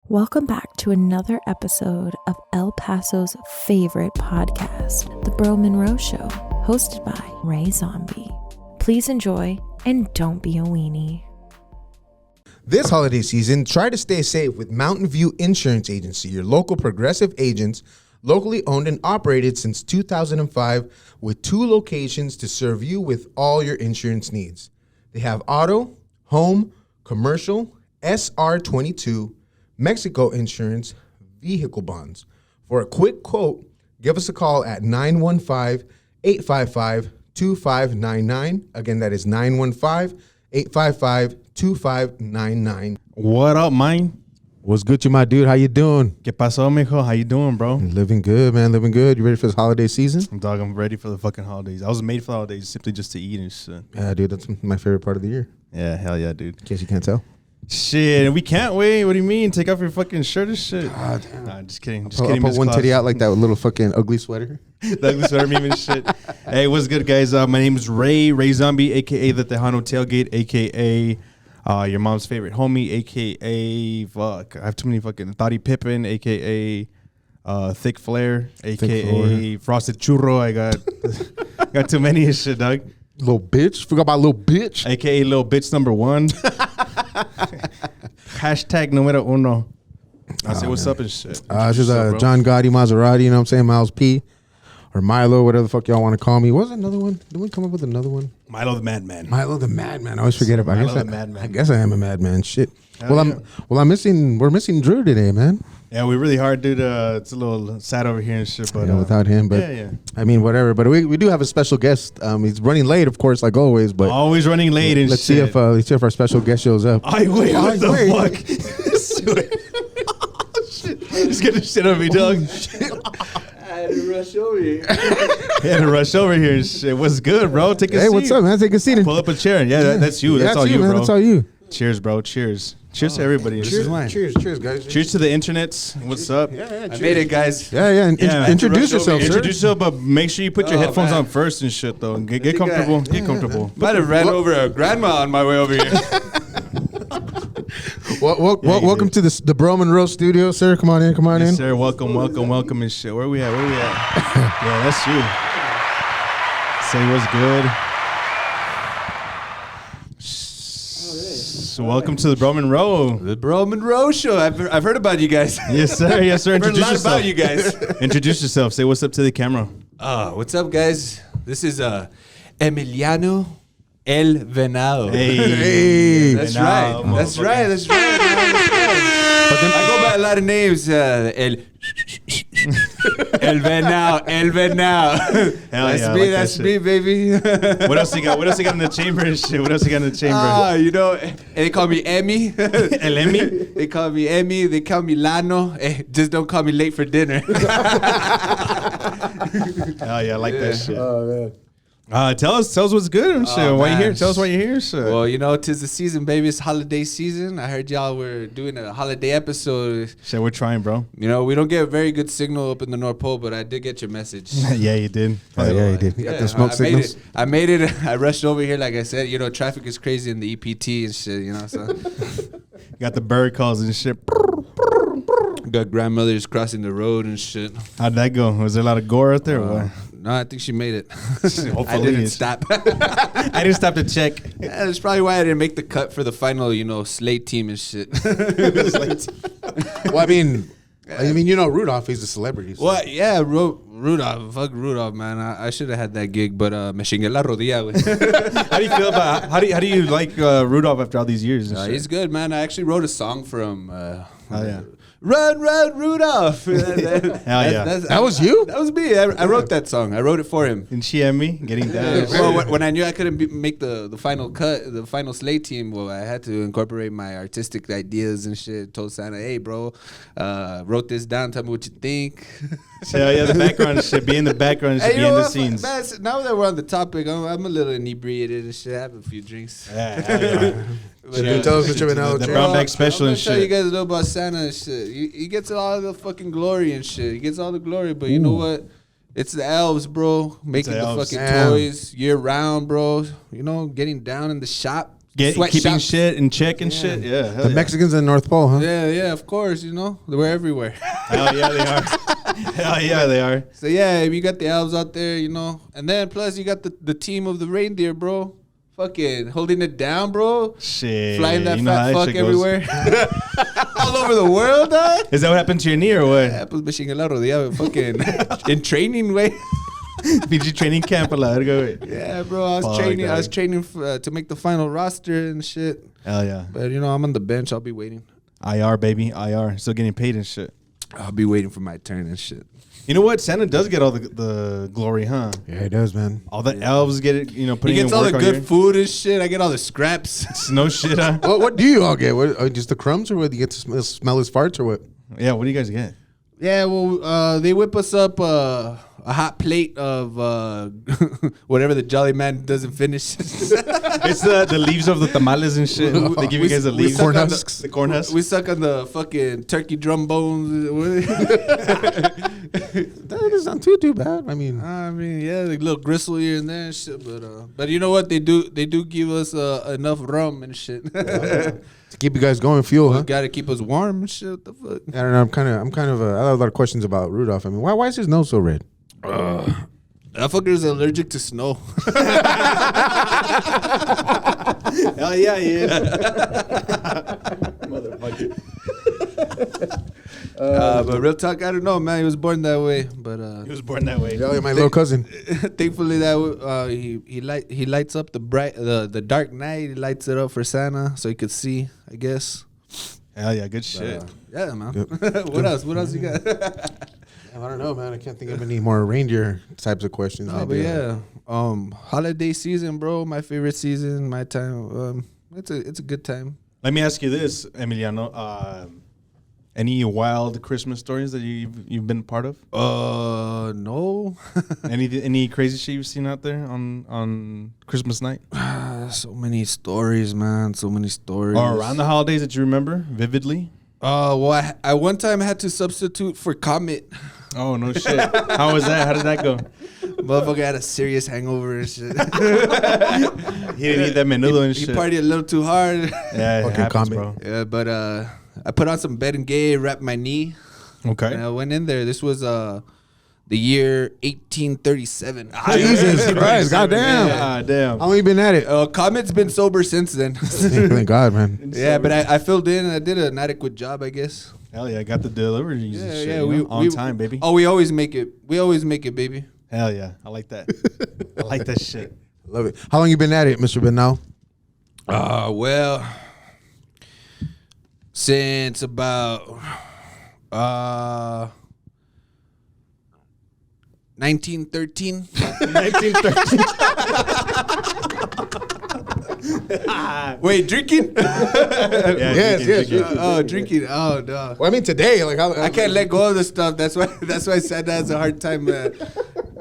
Welcome back to another episode of El Paso's favorite podcast, The Bro Monroe Show, hosted by Ray Zombie. Please enjoy and don't be a weenie. This holiday season, try to stay safe with Mountain View Insurance Agency, your local progressive agents, locally owned and operated since 2005, with 2 locations to serve you with all your insurance needs. They have auto, home, commercial, SR22, Mexico insurance, vehicle bonds. For a quick quote, give us a call at 915-855-2599. Again, that is 915-855-2599. What up, man? What's good, you my dude? How you doing? ¿Qué pasó, mijo? How you doing, bro? Living good, man. Living good. You ready for this holiday season? I'm ready for the fucking holidays. I was made for the holidays simply just to eat and shit. Yeah, dude. That's my favorite part of the year. Yeah, hell yeah, dude. In case you can't tell. Shit, we can't wait. What do you mean? Take off your fucking shirt and shit. God damn. Nah, just kidding. Just I'll kidding, put Miss one Claus. titty out like that little fucking ugly sweater. The ugly sweater meme and shit. Hey, what's good, guys? My name is Ray Zombie, a.k.a. the Tejano Tailgate, a.k.a. Your mom's favorite homie, a.k.a. Fuck. I have too many fucking Thotty Pippin, a.k.a. Thick Flare, a.k.a. Frosted Churro. I got too many and shit, dog. Little bitch. Forgot about little bitch. A.k.a. Little Bitch number 1. Hashtag numero uno. I say what's up and shit. This is John Gotti Maserati, you know what I'm saying? Miles P. Or Milo, whatever the fuck y'all want to call me. What was another one? Did we come up with another one? Milo the Madman. Milo the Madman. I always forget about it. Milo the Madman. I guess I am a madman. Shit. Hell We're missing Drew today, man. Yeah, we're really hard, dude. It's a little sad over here and shit, but without him, but yeah. I mean, whatever. But we do have a special guest. He's running late, of course, like always. But always running late and let's shit. see if our special guest shows up. What the fuck? Shit. He's getting shit on me, dog. I had to rush over here. He had to rush over here and shit. What's good, bro? Take a seat. Hey, what's up, man? Take a seat. Pull up a chair. Yeah, that's you. That's all you, man. bro. That's all you. Cheers, bro. Cheers. Cheers to everybody. Cheers, guys. Cheers to the internets. What's up? I made it, guys. Yeah. Introduce yourself, sir. Introduce yourself, but make sure you put your headphones on first and shit, though. Get comfortable. Get comfortable. Might have ran over a grandma on my way over here. Welcome to the Bro Monroe studio, sir. Come on in. Yes, sir. Welcome and shit. Where we at? Yeah, that's you. Say what's good. So welcome to the Bro Monroe. The Bro Monroe Show. I've heard about you guys. Yes, sir. I've heard a Introduce lot yourself. about you guys. Introduce yourself. Say what's up to the camera. What's up, guys? This is Emiliano El Venado. Hey. That's Venado, right. That's motherfucker. right. That's right. But then I go by a lot of names. El Venado. That's me, baby. What else you got? What else you got in the chamber and shit? And they call me Emmy. El Emmy? They call me Emmy. They call me Lano. Just don't call me late for dinner. Oh yeah, I like that shit. Oh man. Tell us what's good and shit. Why you here? Tell us why you're here, shit. Well, tis the season, baby. It's holiday season. I heard y'all were doing a holiday episode. Shit, we're trying, bro. We don't get a very good signal up in the North Pole, but I did get your message. Yeah, you did. Yeah, you did. You got the smoke signals. I made it. I rushed over here, like I said. Traffic is crazy in the EPT and shit. So Got the bird calls and shit. got grandmothers crossing the road and shit. How'd that go? Was there a lot of gore out there? Or what? No, I think she made it. Hopefully I didn't it's- stop. I didn't stop to check. Yeah, that's probably why I didn't make the cut for the final, slate team and shit. Well, I mean, Rudolph. He's a celebrity. So. Well, yeah, Rudolph. Fuck Rudolph, man. I should have had that gig, but me chingué la rodilla, güey. How do you feel about how do you like Rudolph after all these years? And shit? He's good, man. I actually wrote a song for him. yeah. Run, Rudolph. Hell yeah. That was you? That was me. I wrote that song. I wrote it for him. Didn't she and me getting down? Well, when I knew I couldn't make the final cut, the final slate team, well, I had to incorporate my artistic ideas and shit. Told Santa, hey, bro, wrote this down. Tell me what you think. Hell yeah, the background shit. Be in the background shit. Be in the scenes. Man, now that we're on the topic, I'm a little inebriated and shit. I have a few drinks. Yeah. So you tell us what you've been out The there. brown bag special I'm and gonna tell you shit. guys a little about Santa and shit. He gets all the fucking glory and shit. He gets all the glory, but you know what? It's the elves, bro. Making the elves. fucking Damn. toys year round, bro. Getting down in the shop. keeping sweatshops. shit in check and shit. Yeah, hell The yeah. Mexicans in North Pole, huh? Yeah, of course, you know. We're everywhere. Hell yeah, they are. Hell yeah, they are. So, yeah, you got the elves out there, you know. And then, plus, you got the team of the reindeer, bro. Fucking holding it down, bro. Shit. Flying that You know how fat fuck shit goes. everywhere. All over the world, dog. Is that what happened to your knee or what? Yeah, pues me chingué la rodilla, fucking in training, way. PG training camp a la verga, güey. Yeah, bro, I was Fuck, training. dog. I was training to make the final roster and shit. Hell yeah. But you know, I'm on the bench. I'll be waiting. IR, baby. IR. Still getting paid and shit. I'll be waiting for my turn and shit. You know what? Santa does get all the glory, huh? Yeah, he does, man. All the elves get it, you know, He putting gets in all work the all good year. food and shit. I get all the scraps. It's no shit, huh? What do you all get? What, just the crumbs, or what? You get to smell his farts, or what? Yeah, what do you guys get? Yeah, well, they whip us up a hot plate of whatever the Jolly Man doesn't finish. It's the leaves of the tamales and shit. They give you guys the leaves. corn husks. The corn husks. We suck on the fucking turkey drum bones. That doesn't sound too bad. I mean, Yeah, the little gristle here and there and shit. But you know what? They do give us enough rum and shit. to keep you guys going, fuel, huh? Got to keep us warm and shit. What the fuck? I don't know. I'm kind of. I have a lot of questions about Rudolph. I mean, why is his nose so red? That fucker's allergic to snow. Hell yeah, he is. Motherfucker. But real talk, I don't know, man. He was born that way, but He was born that way. Yeah, my little cousin. thankfully that he lights up the dark night. He lights it up for Santa so he could see, I guess. Hell yeah, good shit. Yeah, man. What else? What else you got? I don't know, man. I can't think of any more reindeer types of questions. But yeah, holiday season, bro. My favorite season. My time. It's a good time. Let me ask you this, Emiliano. Any wild Christmas stories that you've been part of? No. Any crazy shit you've seen out there on Christmas night? So many stories, man. So many stories. Or around the holidays that you remember vividly? Well, I one time had to substitute for Comet. Oh, no shit. How was that? How did that go? Motherfucker had a serious hangover and shit. He didn't eat that menudo and He shit. partied a little too hard. Yeah, it Fucking happens, Comet. bro. Yeah, but I put on some bed and gay, wrapped my knee, Okay. and I went in there. This was the year 1837. Jesus Christ, goddamn. Yeah, damn. How long you been at it? Comet's been sober since then. Thank God, man. Yeah, but I filled in and I did an adequate job, I guess. Hell yeah, got the deliveries and shit. Yeah, you know? On time, baby. Oh, we always make it. We always make it, baby. Hell yeah, I like that. I like that shit. Love it. How long you been at it, Mr. Benal? Well, since about 1913. 1913. Wait, drinking? Yes. Drinking. Oh no. Well, I mean, today, like, I can't let go of the stuff. That's why Santa has a hard time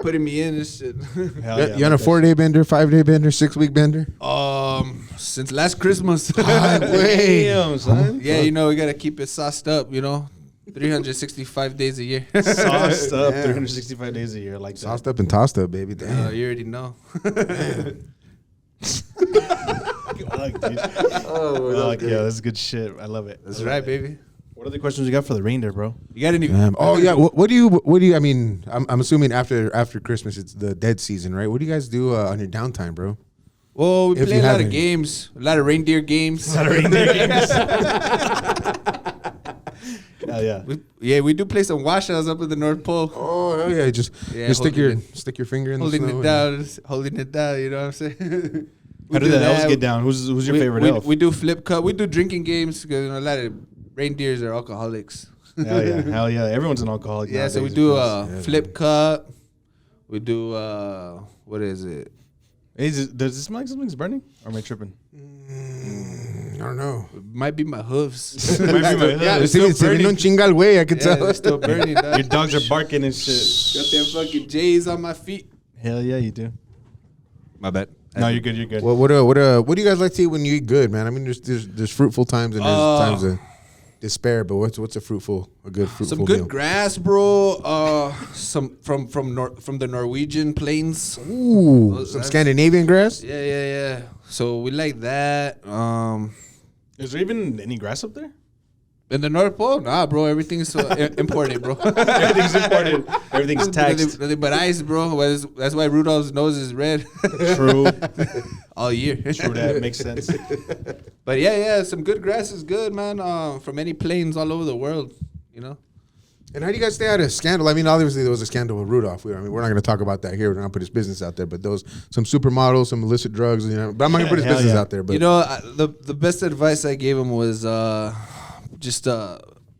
putting me in and shit. Hell yeah, You on a 4-day bender, 5-day bender, 6-week bender? Since last Christmas. Damn, son. Yeah, you know, we gotta keep it sauced up, you know. 365 days a year. Sauced up Yeah. 365 days a year like that. Sauced up and tossed up, baby. Damn. You already know. Fuck, dude. Fuck, yeah, that's good shit. I love it. That's right, baby. What other questions you got for the reindeer, bro? You got any? Oh yeah. What do you? I mean, I'm assuming after Christmas, it's the dead season, right? What do you guys do on your downtime, bro? Well, we If play you a lot haven't. of games, a lot of reindeer games. Hell yeah. We do play some washouts up in the North Pole. Oh hell yeah. Just stick your finger in the Holding snow it down, holding it down. You know what I'm saying? How do the elves get down? Who's your favorite elf? We do flip cup. We do drinking games because a lot of reindeers are alcoholics. Hell yeah. Hell yeah. Everyone's an alcoholic. Yeah, so we nowadays, do of course. flip cup. We do what is it? Does it smell like something's burning? Or am I tripping? I don't know. It might be my hooves. Might be my hood. Yeah, it's se still vino un burning. chingal way. I could Yeah, tell. they're still burning. dog. Your dogs are barking and shit. Got them fucking J's on my feet. Hell yeah, you do. My bad. No, you're good. You're good. What do you guys like to eat when you eat good, man? I mean, there's fruitful times and there's times that despair, but what's a good fruitful Some good meal? grass, bro. Some from the Norwegian plains. Ooh, some That's- Scandinavian grass. Yeah. So we like that. Is there even any grass up there? In the North Pole, nah, bro. Everything's imported, bro. Everything's imported. Everything's taxed. Nothing but ice, bro. That's why Rudolph's nose is red True. all year. True, that makes sense. But yeah, some good grass is good, man. From any plains all over the world, you know. And how do you guys stay out of scandal? I mean, obviously there was a scandal with Rudolph. We're not going to talk about that here. We're not going to put his business out there. But some supermodels, some illicit drugs, you know. But I'm not going to put his Hell business yeah. out there. But You know, the best advice I gave him was just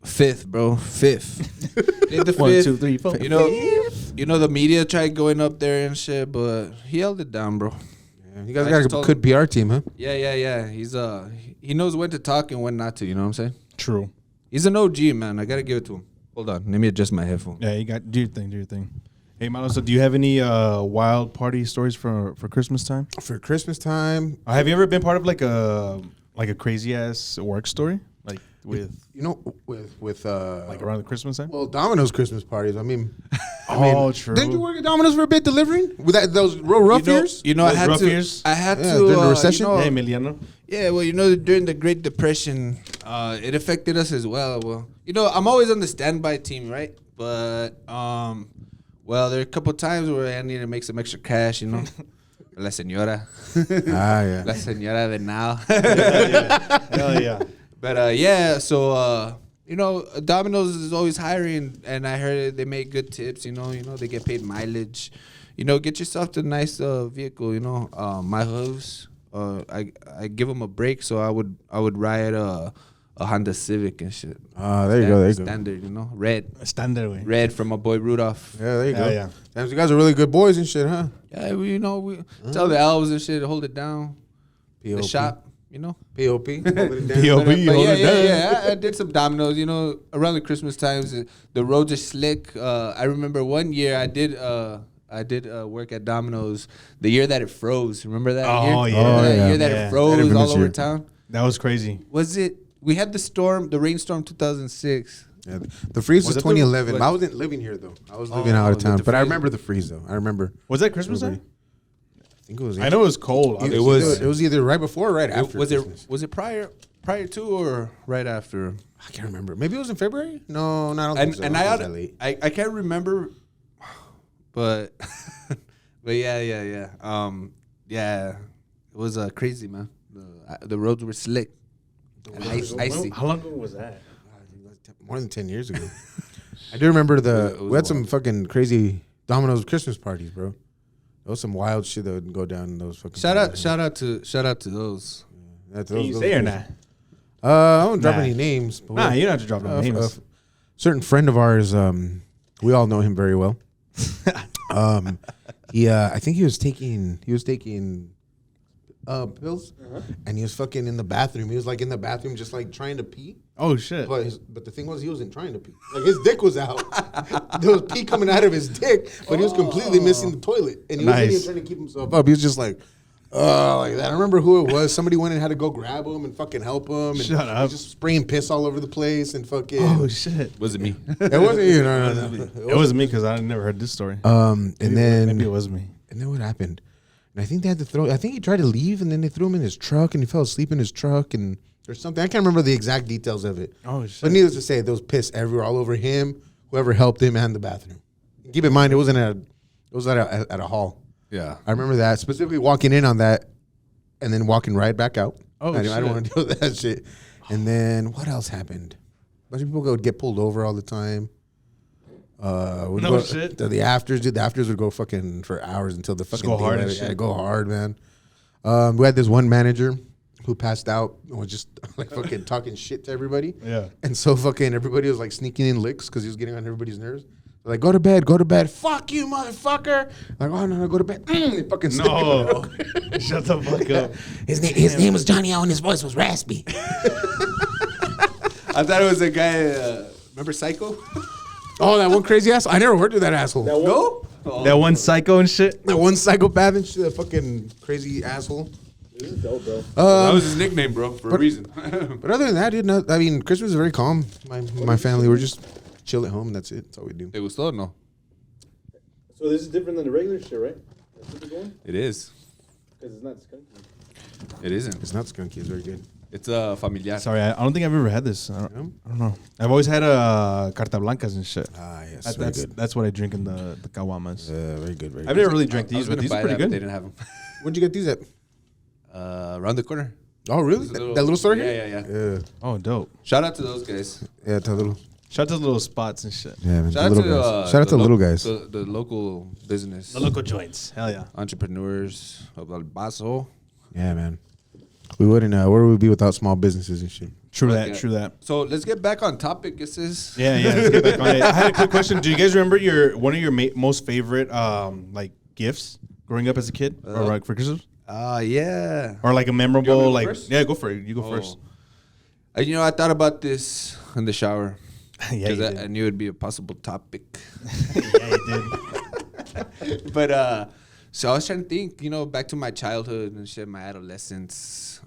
fifth, bro. Fifth. Did the 1, fifth. 2, 3, 4. You know the media tried going up there and shit, but he held it down, bro. yeah, you guys I got just a told good PR team, huh? Yeah. He's he knows when to talk and when not to. You know what I'm saying? True. He's an OG, man. I gotta give it to him. Hold on, let me adjust my headphone. Yeah, you got do your thing. Hey, Malo, so do you have any wild party stories for Christmas time? For Christmas time, Have you ever been part of like a crazy ass work story? Like with you know, with like around the Christmas time? well, Domino's Christmas parties. I mean, True. didn't you work at Domino's for a bit delivering? With those real rough years? You know, I Those had rough to. years? I had Yeah, to during the recession? You know, Hey, Emiliano. yeah, well, you know, during the Great Depression, it affected us as well. Well, you know, I'm always on the standby team, right? But well, there are a couple times where I need to make some extra cash. You know, la señora, Yeah. la señora de now. Hell yeah. But yeah, so you know, Domino's is always hiring, and I heard they make good tips. You know, they get paid mileage. You know, get yourself to a nice vehicle. You know, my hooves. I give them a break, so I would ride a Honda Civic and shit. There you go. Standard, you know, red Standard way. red from my boy Rudolph. Yeah, there you go. Hell yeah. Damn, you guys are really good boys and shit, huh? Yeah, we tell the elves and shit to hold it down. The POP. shop, you know. POP. Holding it down. POP. But hold it down. yeah. I did some Dominoes. You know, around the Christmas times, the roads are slick. I remember one year I did work at Domino's the year that it froze. Remember that year? Oh, yeah. Remember that Oh, yeah. year that Yeah. it froze Independence all over year. town. That was crazy. Was it? We had the rainstorm 2006. Yeah, the freeze was Was it the- 2011. what- I wasn't living here though. I was living Oh, out of was it town, the but I freeze? remember the freeze though. I remember. Was that Christmas time? I think it was. I know it was cold. It was. It was either right before or right after. Was Christmas. it prior to or right after? I can't remember. Maybe it was in February. No, I don't think And so. and It I was that late. I can't remember, but but yeah. Yeah, it was crazy, man. The roads were slick and icy. How long ago was that? More than 10 years ago. I do remember we had some fucking crazy Domino's Christmas parties, bro. There was some wild shit that would go down in those fucking. Shout out to those. That's Can you say or not? I won't drop Nah. any names. But Nah, you don't have to drop no names. A certain friend of ours, we all know him very well. I think he was taking pills, and he was fucking in the bathroom. He was like in the bathroom, just like trying to pee. Oh shit. But the thing was, he wasn't trying to pee. Like his dick was out. There was pee coming out of his dick, but he was completely missing the toilet, and he wasn't Nice. even trying to keep himself up. He was just like. Like that. I remember who it was. Somebody went and had to go grab him and fucking help him. And Shut he up. was just spraying piss all over the place and fucking. Oh shit. Was it me? It wasn't you. No. It was me because I never heard this story. And then Maybe it was me. And then what happened? And I think they had to throw. I think he tried to leave, and then they threw him in his truck, and he fell asleep in his truck, and or something. I can't remember the exact details of it. Oh shit. But needless to say, there was piss everywhere, all over him, whoever helped him, and the bathroom. Keep in mind, it wasn't at a hall. Yeah. I remember that specifically walking in on that, and then walking right back out. Oh, I don't shit. want to deal with that shit. And then what else happened? A bunch of people would get pulled over all the time. No shit. The afters, dude. The afters would go fucking for hours until the fucking go day hard of and it. shit. Yeah, go hard, man. We had this one manager who passed out and was just like fucking talking shit to everybody. Yeah. And so fucking everybody was like sneaking in licks because he was getting on everybody's nerves. They're like, go to bed. Fuck you, motherfucker. Like, oh no, go to bed. They fucking stick him. No. Shut the fuck up. His name was Johnny O and his voice was raspy. I thought it was a guy. Remember Psycho? Oh, that one crazy asshole. I never worked with that asshole. No. That one psycho and shit. That one psychopath and shit, that fucking crazy asshole. This is dope, bro. That was his nickname, bro, for a reason. But other than that, dude, I mean, Christmas is very calm. My family, we're just chill at home. And that's it. That's all we do. ¿Te gustó o no? So this is different than the regular shit, right? That's what you're going? It is. Because it's not skunky. It isn't. It's not skunky. It's very good. It's familiar. Sorry, I don't think I've ever had this. I don't know. I've always had carta blancas and shit. Ah, yes, very good. That's what I drink in the caguamas. Very good, very I've good. never really drank I was these, but gonna these buy are pretty that, but good. They didn't have them. Where'd you get these at? Around the corner. Oh, really? There's a That little store yeah, here? yeah. Oh, dope. Shout out to those guys. Yeah, it's a little. Shout out to the little spots and shit. Yeah, man. Shout out the to little guys. Shout out to the little guys. The local business. The local joints. Hell yeah. Entrepreneurs of El Paso. Yeah, man. We wouldn't. Where would we be without small businesses and shit? True Yeah. that. True that. So let's get back on topic. This is Yeah. Let's get back on it. I had a quick question. Do you guys remember one of your most favorite like gifts growing up as a kid, or like for Christmas, yeah. or like a You memorable want me to go like? first? Yeah, go for it. You go first. I thought about this in the shower. Yeah, you Because did. I knew it'd be a possible topic. Yeah, you did. But so I was trying to think, back to my childhood and shit, my adolescence.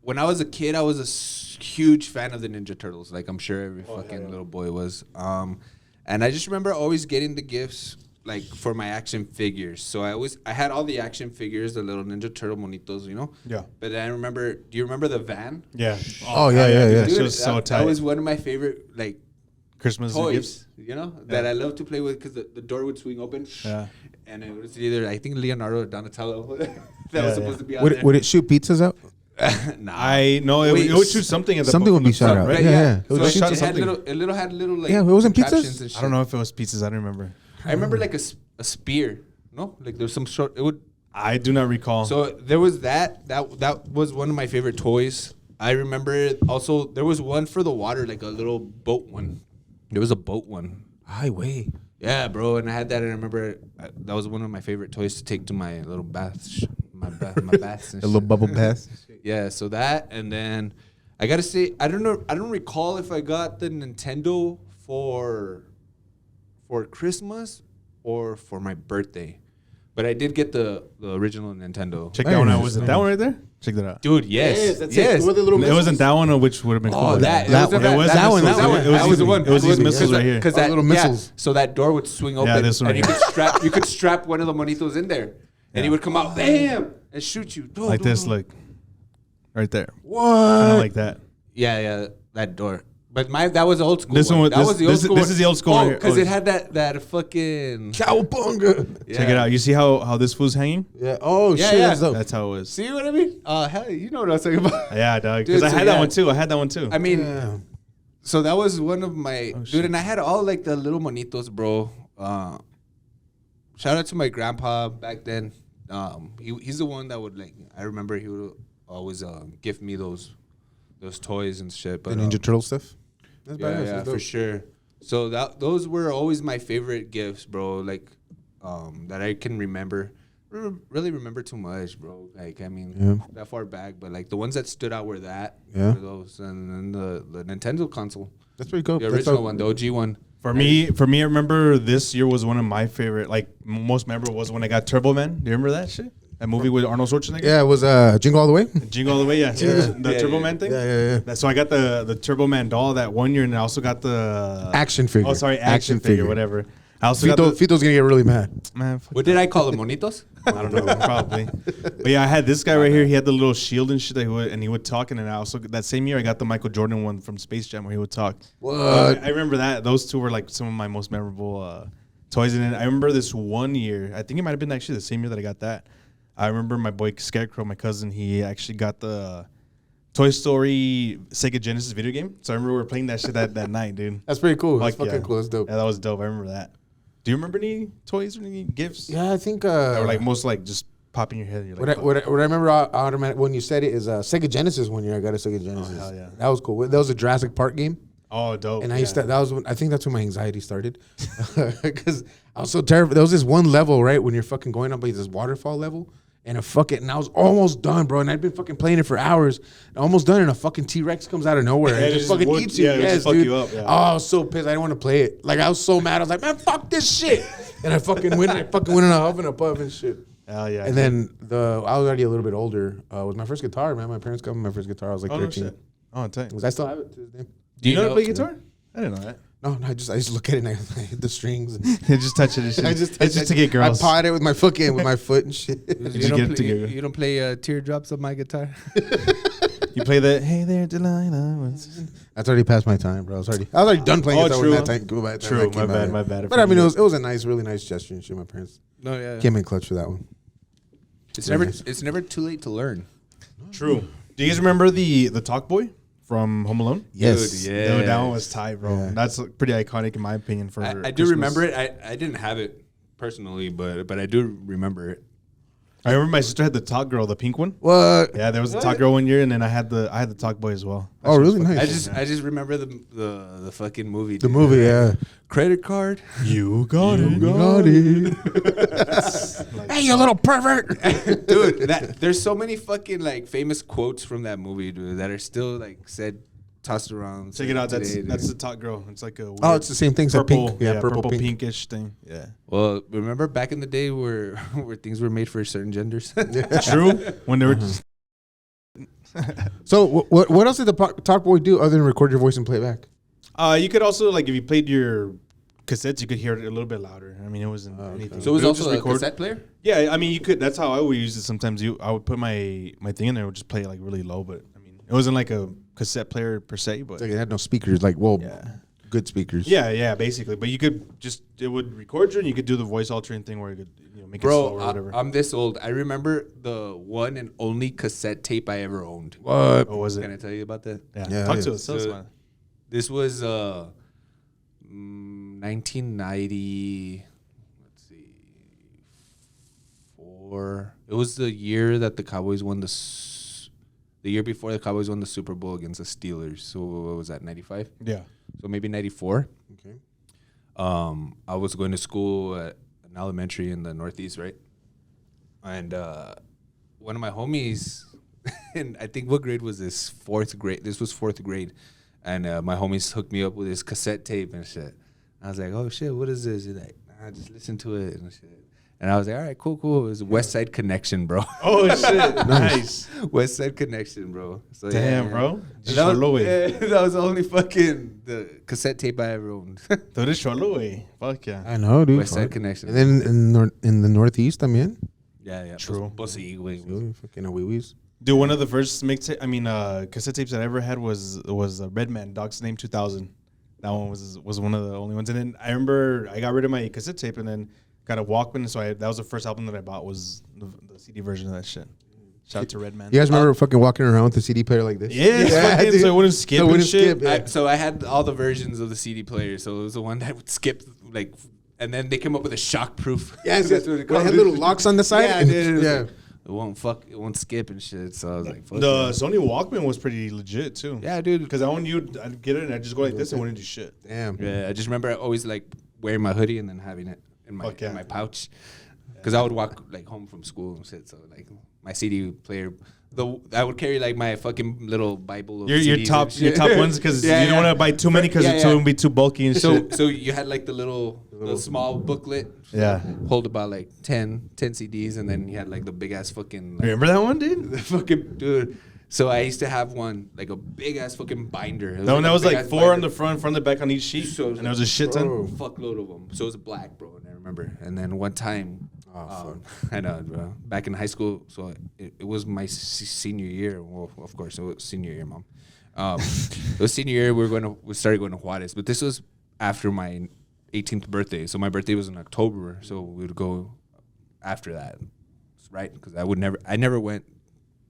When I was a kid, I was a huge fan of the Ninja Turtles, like I'm sure every fucking little boy was. And I just remember always getting the gifts like for my action figures. So I had all the action figures, the little Ninja Turtle monitos, Yeah. But I remember, do you remember the van? Yeah. Oh, yeah, yeah, yeah. That shit was so tight. That was one of my favorite like Christmas gifts. toys, that I love to play with because the door would swing open. Yeah. And it was either, I think, Leonardo or Donatello that was supposed to be on Would there. it shoot pizzas out? Nah. I know it would shoot something at the Something would be shot out. right? Yeah, yeah. It So would It shoot shot it had something. had little like Yeah, it wasn't pizzas? contraptions and shit. I don't know if it was pizzas. I don't remember. I remember like a spear. No, like there was some short. It would. I do not recall. So there was that was one of my favorite toys. I remember also there was one for the water, like a little boat one. There was a boat one. Highway. Yeah, bro, and I had that, and I remember that was one of my favorite toys to take to my little baths, my baths. And A little shit. bubble bath. Yeah, so that, and then I gotta say, I don't recall if I got the Nintendo for Christmas or for my birthday, but I did get the original Nintendo. Check that one out. Was it that one right there? Check that out. Dude, yes, yes. It wasn't that one, which would have been cool. Oh, that was the one. It was these missiles right here. Because Oh, little missiles. So that door would swing open, Yeah, this one and right you could strap one of the monitos in there, and he would come out, bam, and shoot you. Dun, Like dun, this, dun. like right there. What? Kind of like that. Yeah, that door. But that was the old school. This one was- That was the old this- school. this is the old school Oh, right here. because Oh, it had that fucking. Cowabunga. Check it out. You see how this fool's hanging? Yeah. Oh, Yeah, shit. yeah. That's dope. That's how it was. See what I mean? Hell, you know what I was talking about. Yeah, dog. Dude, Because I so had that yeah. one too. I had that one too. I mean, Yeah. so that was one of my shit. dude, and I had all like the little monitos, bro. Shout out to my grandpa back then. He's the one that would like. I remember he would always gift me those toys and shit. The But Ninja Turtle stuff? That's yeah, badass. yeah, That's for dope. sure. So those were always my favorite gifts, bro. Like, that I can remember. Really remember too much, bro. Like, I mean, that far back, but like the ones that stood out were Yeah. were those, and then the Nintendo console, That's pretty cool. the That's original dope. one, the OG one. For me, I remember this year was one of my favorite, like most memorable was when I got Turbo Man. Do you remember that shit? That movie with Arnold Schwarzenegger? Yeah, it was Jingle All the Way. Jingle All the Way, yeah. The Turbo Man thing? Yeah. So I got the Turbo Man doll that one year, and I also got the Action figure. Oh, sorry, action figure, whatever. I also got Fito's gonna get really mad. man. Fuck, What did I call them, monitos? I don't know, probably. But yeah, I had this guy right here. He had the little shield and shit that he would talk, and then I also that same year I got the Michael Jordan one from Space Jam where he would talk. What? I remember that. Those two were like some of my most memorable toys. And then I remember this one year. I think it might have been actually the same year that I got that. I remember my boy Scarecrow, my cousin. He actually got the Toy Story Sega Genesis video game. So I remember we were playing that shit that night, dude. That's pretty cool. That's Fuck fucking yeah. cool. That's dope. Yeah, that was dope. I remember that. Do you remember any toys or any gifts? Yeah, I think. That were like most like just pop in your head. You're like, What I remember automatic when you said it is Sega Genesis one year. I got a Sega Genesis. hell yeah. That was cool. That was a Jurassic Park game. oh, dope. And I used to, that was when, I think that's when my anxiety started. Because I was so terrified. There was this one level, right, when you're fucking going up like this waterfall level. And and I was almost done, bro. And I'd been fucking playing it for hours. Almost done, and a fucking T-Rex comes out of nowhere and it just just fucking would- eats you. yeah, it would Yes, just fuck dude. you up, yeah. Oh, I was so pissed. I didn't want to play it. Like, I was so mad. I was like, man, fuck this shit. And I fucking went in a huff and a puff and shit. Hell yeah. And then I was already a little bit older. Was my first guitar, man. My parents got me my first guitar. I was like 13. No shit. Oh, tight. I still have it to this day. Do you know how to play guitar? I didn't know that. No, I just look at it and I hit the strings. And You just touch it. And shit. It's just to get girls. I pawed it with my foot and shit. You don't play teardrops on my guitar? You play the Hey There Delilah. That's already past my time, bro. I was already done playing guitar true. when that time. By the time True. that came My out. bad. But I mean, it was a really nice gesture and shit. My parents came in clutch for that one. It's never too late to learn. True. Do you guys remember the Talk Boy from Home Alone? Yes. Dude, Dude, that one was tight, bro. Yeah. That's pretty iconic in my opinion. For I do remember it. I didn't have it personally, but I do remember it. I remember my sister had the Talk Girl, the pink one. What? Yeah, there was the Talk Girl one year, and then I had the Talk Boy as well. Oh, really nice. I just remember the fucking movie. The dude. movie, yeah. Credit card. You got it. Got it. Hey, you little pervert. Dude, there's so many fucking like famous quotes from that movie, dude, that are still like said, tossed around. Check it out. today, That's dude. the Talk Girl. It's like a weird Oh, it's the same thing. It's purple, pink. Yeah, purple pink. pinkish thing. Yeah. Well, remember back in the day where things were made for certain genders? True. When they were just So what else did the Talk Boy do other than record your voice and play it back? you could also like if you played your cassettes, you could hear it a little bit louder. I mean, it wasn't anything. So it was would also just a cassette player? Yeah, I mean, you could. That's how I would use it. Sometimes I would put my thing in there, would just play it like really low. But I mean, it wasn't like a cassette player per se. But Like it had no speakers. Like, good speakers. yeah, basically. But you could it would record you, and you could do the voice altering thing where you could make it slower or whatever. I'm this old. I remember the one and only cassette tape I ever owned. What? What was it? Can I tell you about that? Yeah, Talk yeah. to us. Tell us So- about it. This was 1990. Let's see, 4. It was the year that the Cowboys won the year before the Cowboys won the Super Bowl against the Steelers. So what was that? 95. Yeah. So maybe 94. Okay. I was going to school at an elementary in the Northeast, right? And one of my homies, and I think what grade was this? 4th grade. This was 4th grade. And my homies hooked me up with this cassette tape and shit. I was like, oh, shit, what is this? He's like, just listen to it and shit. And I was like, all right, cool. It was West Side Connection, bro. Oh shit! Nice. West Side Connection, bro. So, Damn, yeah, bro. That was the only fucking the cassette tape I ever owned. Tú eres cholo, güey. Fuck yeah. I know, dude. West Side Fuck. Connection. And then in the Northeast, también. Yeah. True. Pues sí, güey. Really fucking wee-wees. Dude, one of the first cassette tapes that I ever had was Redman, Dog's Name 2000. That one was one of the only ones. And then I remember I got rid of my cassette tape and then got a Walkman. So that was the first album that I bought was the CD version of that shit. Shout out to Redman. You guys remember fucking walking around with the CD player like this? Yeah, fucking, dude. so it wouldn't skip So it and wouldn't shit. skip, yeah. So I had all the versions of the CD player. So it was the one that would skip like, and then they came up with a shock-proof. Yeah, That's what it it called. had little locks on the side. Yeah, and dude, yeah. It won't skip and shit. So I was like, fuck The yeah. Sony Walkman was pretty legit too. Yeah, dude. Because I'd get it and I'd just go like this and wouldn't do shit. Damn. Yeah, I just remember always like wearing my hoodie and then having it in my Fuck yeah. in my pouch, because I would walk like home from school and shit. So like my CD player, I would carry like my fucking little Bible. Of Your CDs top and shit. ones because Yeah, you don't yeah. want to buy too many because Yeah, it's yeah. going to be too bulky and shit. So you had like the little small booklet. Yeah. Hold about like 10 CDs, and then you had like the big ass fucking. Like, Remember that one, dude? the fucking dude. So I used to have one like a big ass fucking binder. That one that a was like big-ass 4 on binder. the front and the back on each sheet. So it was and there was a shit ton. Bro. Fuckload of them. So it was black, bro, and I remember. And then one time, I know, bro, back in high school, so it was my senior year. Well, of course, it was senior year, mom. It was senior year. We started going to Juarez, but this was after my 18th birthday. So my birthday was in October, so we would go after that, right? Because I never went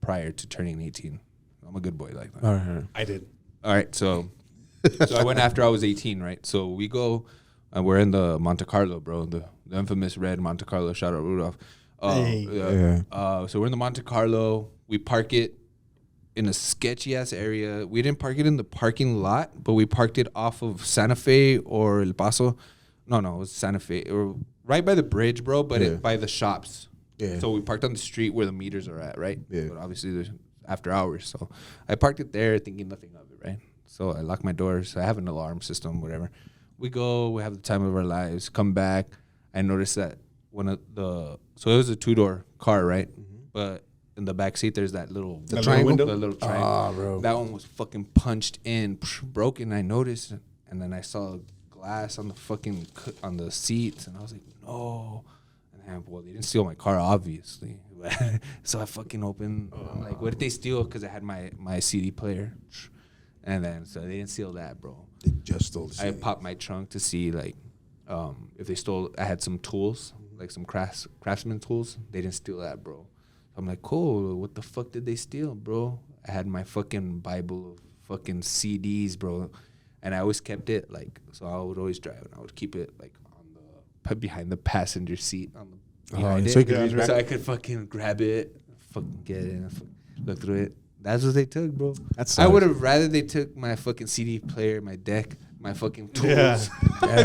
prior to turning 18. I'm a good boy like that. All right. I did. All right, so I went after I was 18, right? So we go, and we're in the Monte Carlo, bro, the infamous red Monte Carlo. Shout out Rudolph. Hey. So we're in the Monte Carlo. We park it in a sketchy ass area. We didn't park it in the parking lot, but we parked it off of Santa Fe or El Paso. No, it was Santa Fe, or right by the bridge, bro, but by the shops. Yeah. So we parked on the street where the meters are at, right? Yeah. But obviously there's after hours. So I parked it there thinking nothing of it, right? So I lock my doors. I have an alarm system, whatever. We go, we have the time of our lives, come back. I notice that one of the. So it was a 2-door car, right? But in the back seat, there's that little triangle? the little triangle. Ah, bro. That one was fucking punched in, broken. I noticed, and then I saw glass on the fucking on the seats, and I was like, no. And well, they didn't steal my car, obviously. So I fucking opened. I'm like, what did they steal? Because I had my CD player, and then so they didn't steal that, bro. They just stole the I CD. popped my trunk to see like if they stole. I had some tools, like some craftsman tools. They didn't steal that, bro. I'm like, cool. What the fuck did they steal, bro? I had my fucking Bible of fucking CDs, bro, and I always kept it like. So I would always drive, and I would keep it like on the behind the passenger seat on the behind it, so you could reach back? so I could fucking grab it, fucking get it, and look through it. That's what they took, bro. I would have rather they took my fucking CD player, my deck, my fucking tools. Yeah.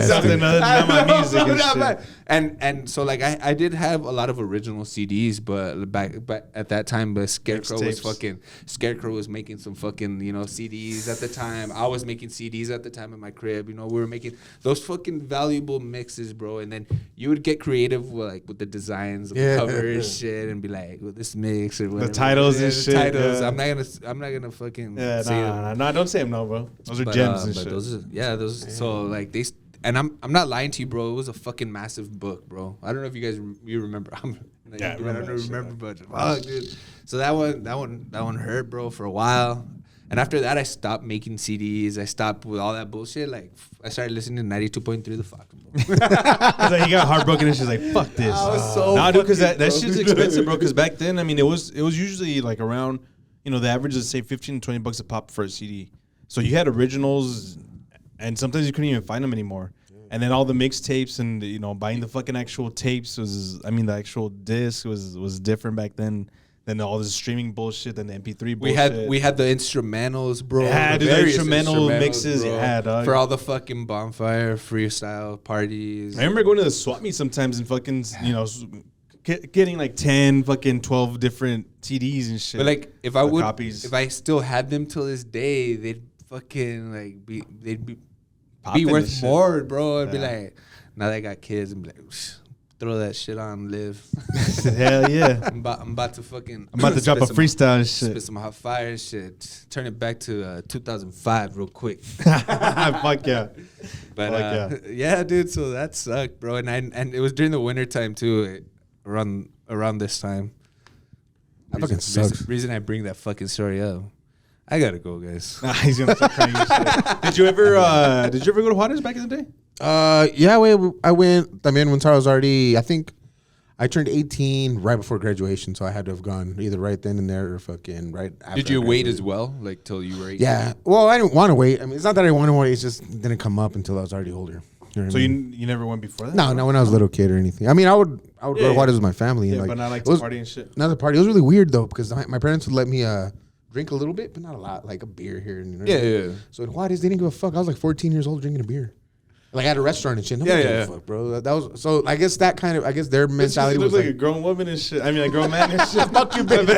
Something other than my music and shit. And so like I did have a lot of original CDs, but back at that time, but Scarecrow was making some fucking CDs at the time. I was making CDs at the time in my crib. We were making those fucking valuable mixes, bro. And then you would get creative with the designs of the cover and shit, and be like, well, this mix or whatever. The titles and shit. Titles. Yeah. I'm not gonna fucking say them. no, don't say them, no, bro. Those are gems and shit. So like they. And I'm not lying to you, bro. It was a fucking massive book, bro. I don't know if you guys you remember. I don't remember, but fuck, dude. So that one hurt, bro, for a while. And after that, I stopped making CDs. I stopped with all that bullshit. Like I started listening to 92.3 The Fox, bro. Like he got heartbroken and she's like, "Fuck this." I was so nah, dude, because that bro. shit's expensive, bro. Because back then, I mean, it was usually like around, the average is say $15 to $20 a pop for a CD. So you had originals. And sometimes you couldn't even find them anymore. Yeah. And then all the mixtapes and, buying the fucking actual tapes the actual disc was different back then than all this streaming bullshit and the MP3 bullshit. We had the instrumentals, bro. Yeah, the instrumental mixes, bro, dog. For all the fucking bonfire freestyle parties. I remember going to the swap meet sometimes and fucking, getting like 10, fucking 12 different CDs and shit. But like, if I still had them till this day, they'd fucking like be worth more, bro. I'd be like, now that I got kids, and be like, throw that shit on, live. Hell yeah. I'm about to drop a freestyle and shit. Spit some hot fire and shit. Turn it back to 2005 real quick. Fuck yeah. But yeah, dude. So that sucked, bro. And it was during the winter time too, around this time. That fucking sucks. Reason I bring that fucking story up. I gotta go, guys. He's gonna start crying and shit. Did you ever go to Juarez back in the day? Yeah, I went. I mean, when I was already, I think I turned 18 right before graduation, so I had to have gone either right then and there or fucking right after. Did you wait as well, like till you were 18? Yeah. Well, I didn't want to wait. I mean, it's not that I wanted to wait. It just didn't come up until I was already older. You know what So I mean? you never went before that? No, not when I was a little kid or anything. I mean, I would go to Juarez with my family. And but not like it was, party and shit. Not the party. It was really weird though because my parents would let me drink a little bit, but not a lot, like a beer here and there. Yeah. So at Juarez, they didn't give a fuck. I was like 14 years old drinking a beer. Like at a restaurant and shit. Nobody gave a fuck, bro. That was so. I guess their mentality was like a grown woman and shit. I mean, a grown man and shit. Fuck you, baby.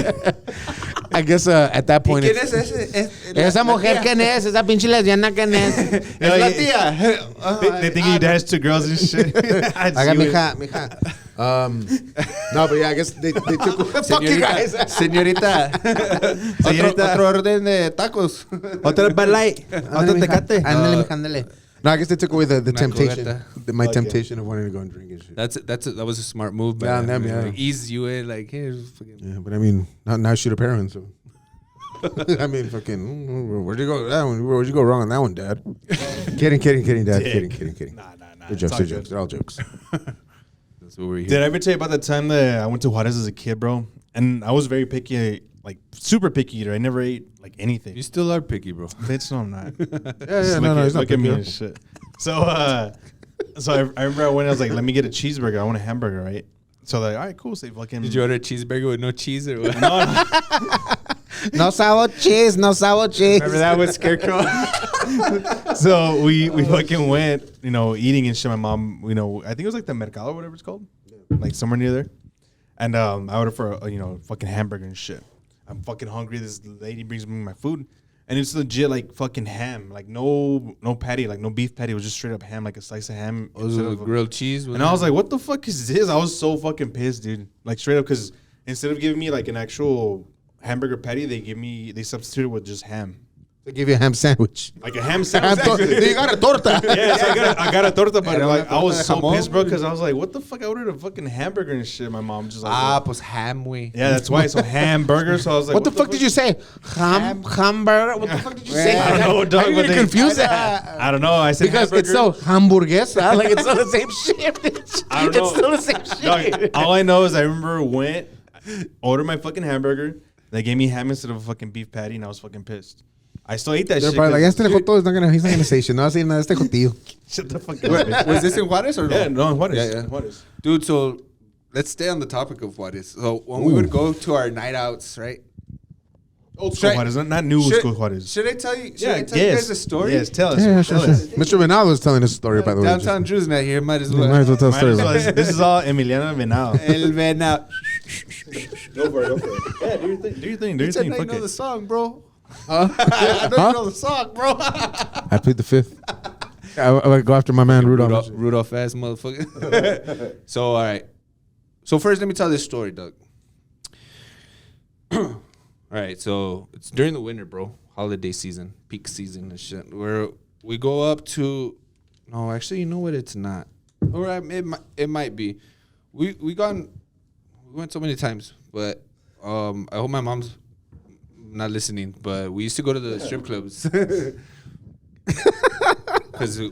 I guess at that point, esa mujer quién es? Esa pinche lesbiana quién es? Es la tía. They think your dad's 2 girls and shit. I got mija. No, but yeah, I guess they took. Fuck you guys, señorita. Otro orden de tacos. Otro Bud Light. Otro Tecate. Ándale. No, I guess they took away the temptation, my temptation of wanting to go and drink and shit. That was a smart move, man. Yeah, yeah. Like, ease you in, like here's fucking. Yeah, but I mean, now I shoot up heroin, so. I mean, fucking. Where'd you go? That one? Where'd you go wrong on that one, Dad? kidding, Dad. Kidding. Nah. They're jokes. They're all jokes. That's what we're here. Did I ever tell you about the time that I went to Juarez as a kid, bro? And I was very picky, like super picky eater. I never ate like anything. You still are picky, bro. Bitch, no, I'm not. No, he's not look at me picky. and shit. So I remember I went. I was like, let me get a cheeseburger. I want a hamburger, right? So like, all right, cool. So they fucking. Did you order a cheeseburger with no cheese or what? No. No sour cheese. Remember that was Scarecrow? So we fucking went, eating and shit. My mom, I think it was like the Mercado or whatever it's called, like somewhere near there. And I ordered for a fucking hamburger and shit. I'm fucking hungry. This lady brings me my food, And it's legit like fucking ham, like no patty, like no beef patty. It was just straight up ham, like a slice of ham. Was it grilled cheese? And I was like, what the fuck is this? I was so fucking pissed, dude. Like straight up, because instead of giving me like an actual hamburger patty, they substituted with just ham. They give you a ham sandwich. Like a ham sandwich. You got a torta. Yes, I got a torta, but like I was so pissed, bro, because I was like, what the fuck? I ordered a fucking hamburger and shit. My mom just like, pues ham, güey. yeah, that's why. So hamburger. So I was like, What the fuck did you say? Hamburger? What the fuck did you say? I don't know, dog. How are you but gonna they- confuse that? I don't know. I said Because hamburger. it's so hamburguesa. Like it's still the same shit. Bitch. I don't know. It's still the same shit. Dog, all I know is I remember ordered my fucking hamburger. They gave me ham instead of a fucking beef patty, and I was fucking pissed. I still ate that They're shit. probably like, 'cause- este joto is not gonna. He's not gonna say shit. No, así nada. Este jotillo. Shut the fuck up. bitch. Was this in Juarez or no? Yeah, no, what is? Yeah. What is? Dude, so let's stay on the topic of Juarez. So when we would go to our night outs, right? Old school Juarez, not new school Juarez. Should I tell you? Should Yeah, I tell you guys a story? Yes, tell us. Yeah, tell sure. us. Mr. Venado was telling us a story, by the way. Downtown Drew's not here. Might as You well. might as well tell a Might story as well. about it. This is all Emiliano Venado. El Venado. Go for it. Yeah, do your thing. Do your thing. Do your You said thing. I Fuck know it. the song, bro. I know you know the song, bro. I plead the fifth. I would go after my man Rudolph. Rudolph ass motherfucker. So, all right. So, first, let me tell this story, Doug. All right. So, it's during the winter, bro. Holiday season, peak season and shit. Where we go up to. No, actually, you know what? It's not. Or it might be. We went so many times, but I hope my mom's not listening. But we used to go to the strip clubs.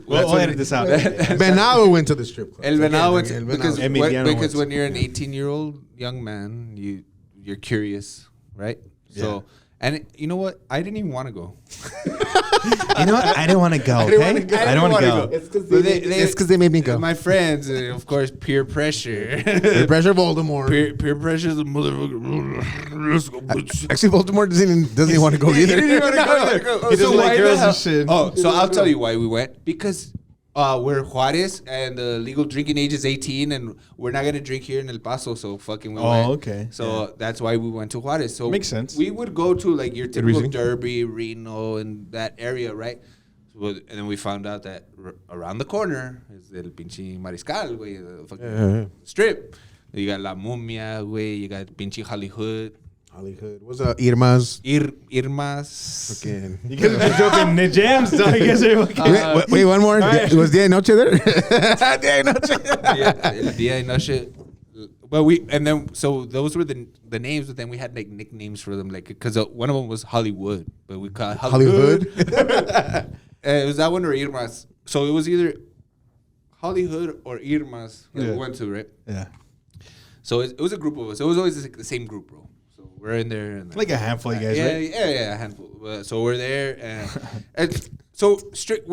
We'll edit this out. Venado went to the strip club. El Venado, El because Emiliano when you're an 18-year-old young man, you're curious, right? Yeah. So, and you know what? I didn't even want to go. You know what? I didn't want to go. Okay, I didn't want to go. It's because they made me go. My friends, of course, peer pressure. The pressure of Voldemort. peer pressure is a motherfucker. Let's go, bitch. Actually, Voldemort doesn't even want to go either. He didn't even want to go either. He doesn't like why the girls hell- and shit. Oh, so I'll tell you why we went. Because we're Juarez and the legal drinking age is 18 and we're not going to drink here in El Paso. So fucking we went. Okay. So that's why we went to Juarez. So Makes sense. We would go to like your typical reason. Derby, Reno, and that area, right? So, and then we found out that around the corner is el pinche Mariscal, güey, the fucking strip. You got La Mumia, güey. You got pinche Hollywood. Hollywood. What's up, Irma's? Irmas. Fucking. You guys are joking. The jams, dog. You guys are fucking. Wait, one more. right. Was Dia de Noche there? Dia de Noche. El Dia y Noche. But so those were the names, but then we had like nicknames for them, like because one of them was Hollywood, but we called Hollywood. It was that one or Irmas. So it was either Hollywood or Irmas that we went to, right? Yeah. So it was a group of us. It was always the same group, bro. So we're in there. And Like a handful of you guys, right? Yeah, a handful. So we're there, and so strict.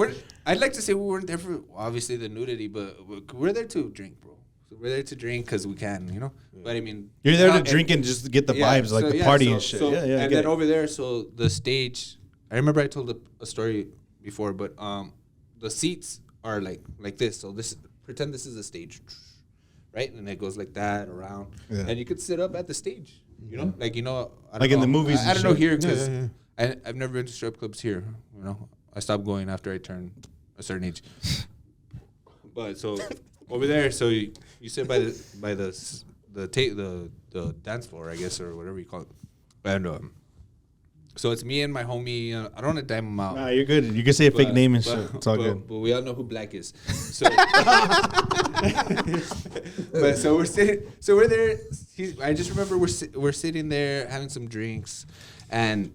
I'd like to say we weren't there for obviously the nudity, but we're there to drink, bro. So we're there to drink because we can, you know. But I mean, You're there to drink and just get the vibes, like the party and shit. Yeah, And then over there, so the stage. I remember I told a story before, but the seats are like this. So pretend this is a stage, right? And it goes like that around, and you could sit up at the stage. You know, I don't Like in know. the movies I and don't know shit. here because I've never been to strip clubs here. You know, I stopped going after I turned a certain age. But so over there, so you sit by the dance floor, I guess, or whatever you call it, and so it's me and my homie. I don't want to dime him out. Nah, you're good. You can say a fake name and shit. It's all good. But we all know who Black is. So, but so we're sitting. So we're there. I just remember we're sitting there having some drinks, and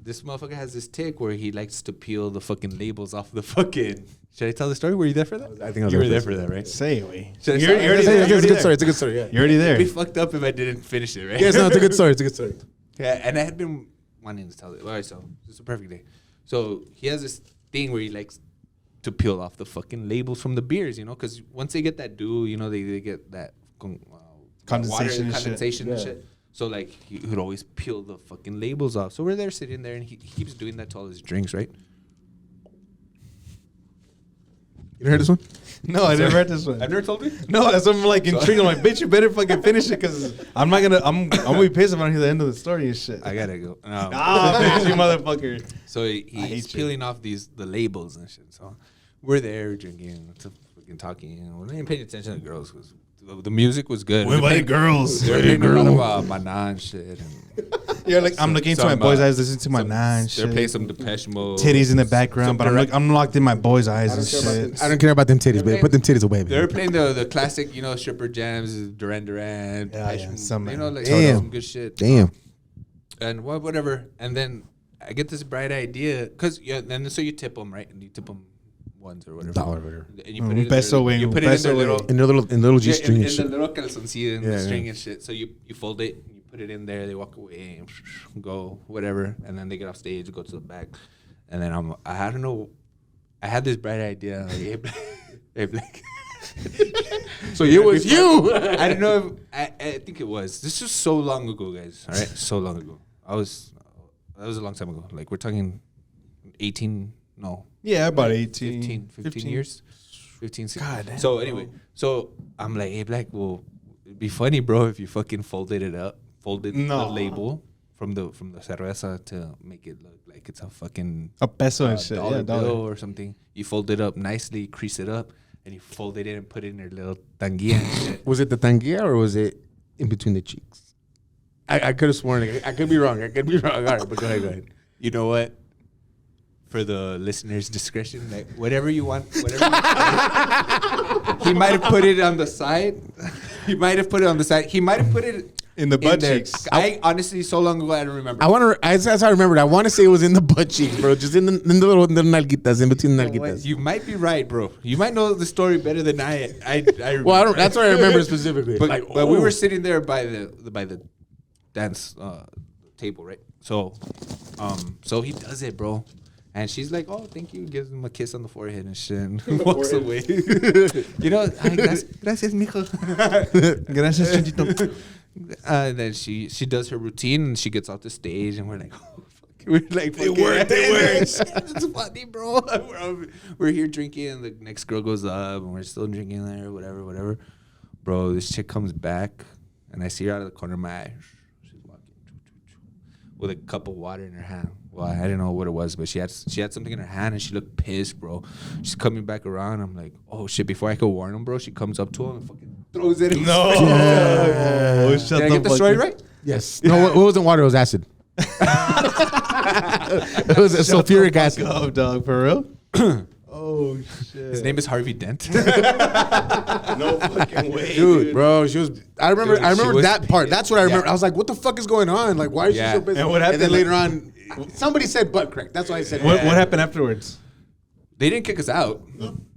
this motherfucker has this tick where he likes to peel the fucking labels off the fucking. Should I tell the story? Were you there for that? I think I was you were there there for that, right? Say away. Should I You're start? already It's there. a You're good already story. It's a good story. Yeah. You're already there. It'd be fucked up if I didn't finish it, right? Yes, no, it's a good story. It's a good story. Yeah, and I had been wanting to tell it. All right, so it's a perfect day. So he has this thing where he likes to peel off the fucking labels from the beers, you know, because once they get that dew, you know, they get that Condensation and condensation and shit. shit. So like he would always peel the fucking labels off. So we're there sitting there, and he keeps doing that to all his drinks, right? You heard this one? No, I never read this one. I've never told you. No, that's what I'm like intrigued. I'm like, bitch, you better fucking finish it because I'm gonna be pissed if I don't hear the end of the story and shit. I gotta go. Bitch, you motherfucker. So he's peeling off the labels and shit. So we're there drinking, fucking talking. You know, we ain't paying attention to the girls because the music was good. Where the girls? They're playing a lot of Mana and shit. You're like, I'm looking into my boys' eyes, listening to my nine shit. They're playing some Depeche Mode. Titties in the background, but I'm locked in my boys' eyes and shit. I don't care about them titties, baby. Put them titties away, baby. They're playing the classic, you know, stripper jams, Duran Duran, Depeche Mode, some, you know, like Damn. some good shit. Damn. And whatever. And then I get this bright idea because so you tip them, right? And you tip them ones or whatever. Dollar or whatever. And you put it in Peso their, you put it in their little In little G string in and shit. the little calzoncillo and the Yeah, string and shit. So you fold it, and you put it in there. They walk away, and go whatever, and then they get off stage, go to the back, and then I don't know. I had this bright idea. Like, hey, Blake. So it was you. I don't know. I think it was. This was so long ago, guys. All right, so long ago. That was a long time ago. Like we're talking 18. No. Yeah, about 18. 15 years. 15, 16. God damn, so anyway, so I'm like, hey, Black, well, it'd be funny, bro, if you fucking folded the label from the cerveza to make it look like it's a fucking a peso and shit. dollar Yeah, bill dollar. or something. You fold it up nicely, crease it up, and you fold it in and put it in your little tanguilla and shit. Was it the tanguilla or was it in between the cheeks? I could have sworn. I could be wrong. All right, but go ahead. You know what? For the listeners' discretion, like whatever you want, he might have put it on the side. He might have put it In the butt cheeks. I honestly, so long ago, I don't remember. That's how I remembered. I want to say it was in the butt cheeks, bro. Just in the little nalguitas, in between the nalguitas. You might be right, bro. You might know the story better than I remember. Well, I don't. That's what I remember specifically. But we were sitting there by the dance table, right? So he does it, bro. And she's like, "Oh, thank you." Gives him a kiss on the forehead and shit. And walks away. You know, gracias, mijo. Gracias, Chunchito. Then she does her routine and she gets off the stage and we're like, oh, fuck. We're like, It worked. It's funny, bro. We're here drinking and the next girl goes up and we're still drinking there, whatever. Bro, this chick comes back and I see her out of the corner of my eye. She's walking with a cup of water in her hand. Well, I didn't know what it was, but she had something in her hand and she looked pissed, bro. She's coming back around. I'm like, oh shit! Before I could warn him, bro, she comes up to him and fucking throws it in his face. Oh, shut Did I get the story right? Yes. No, it wasn't water. It was acid. It was a sulfuric acid. Oh, dog, for real? Oh shit. His name is Harvey Dent. No fucking way, Dude, bro, she was. I remember was that part. That's what I remember. Yeah. I was like, "What the fuck is going on? Like, why is Yeah. she so busy?" And what happened? And then later on, somebody said butt crack. That's why I said. What happened afterwards? They didn't kick us out.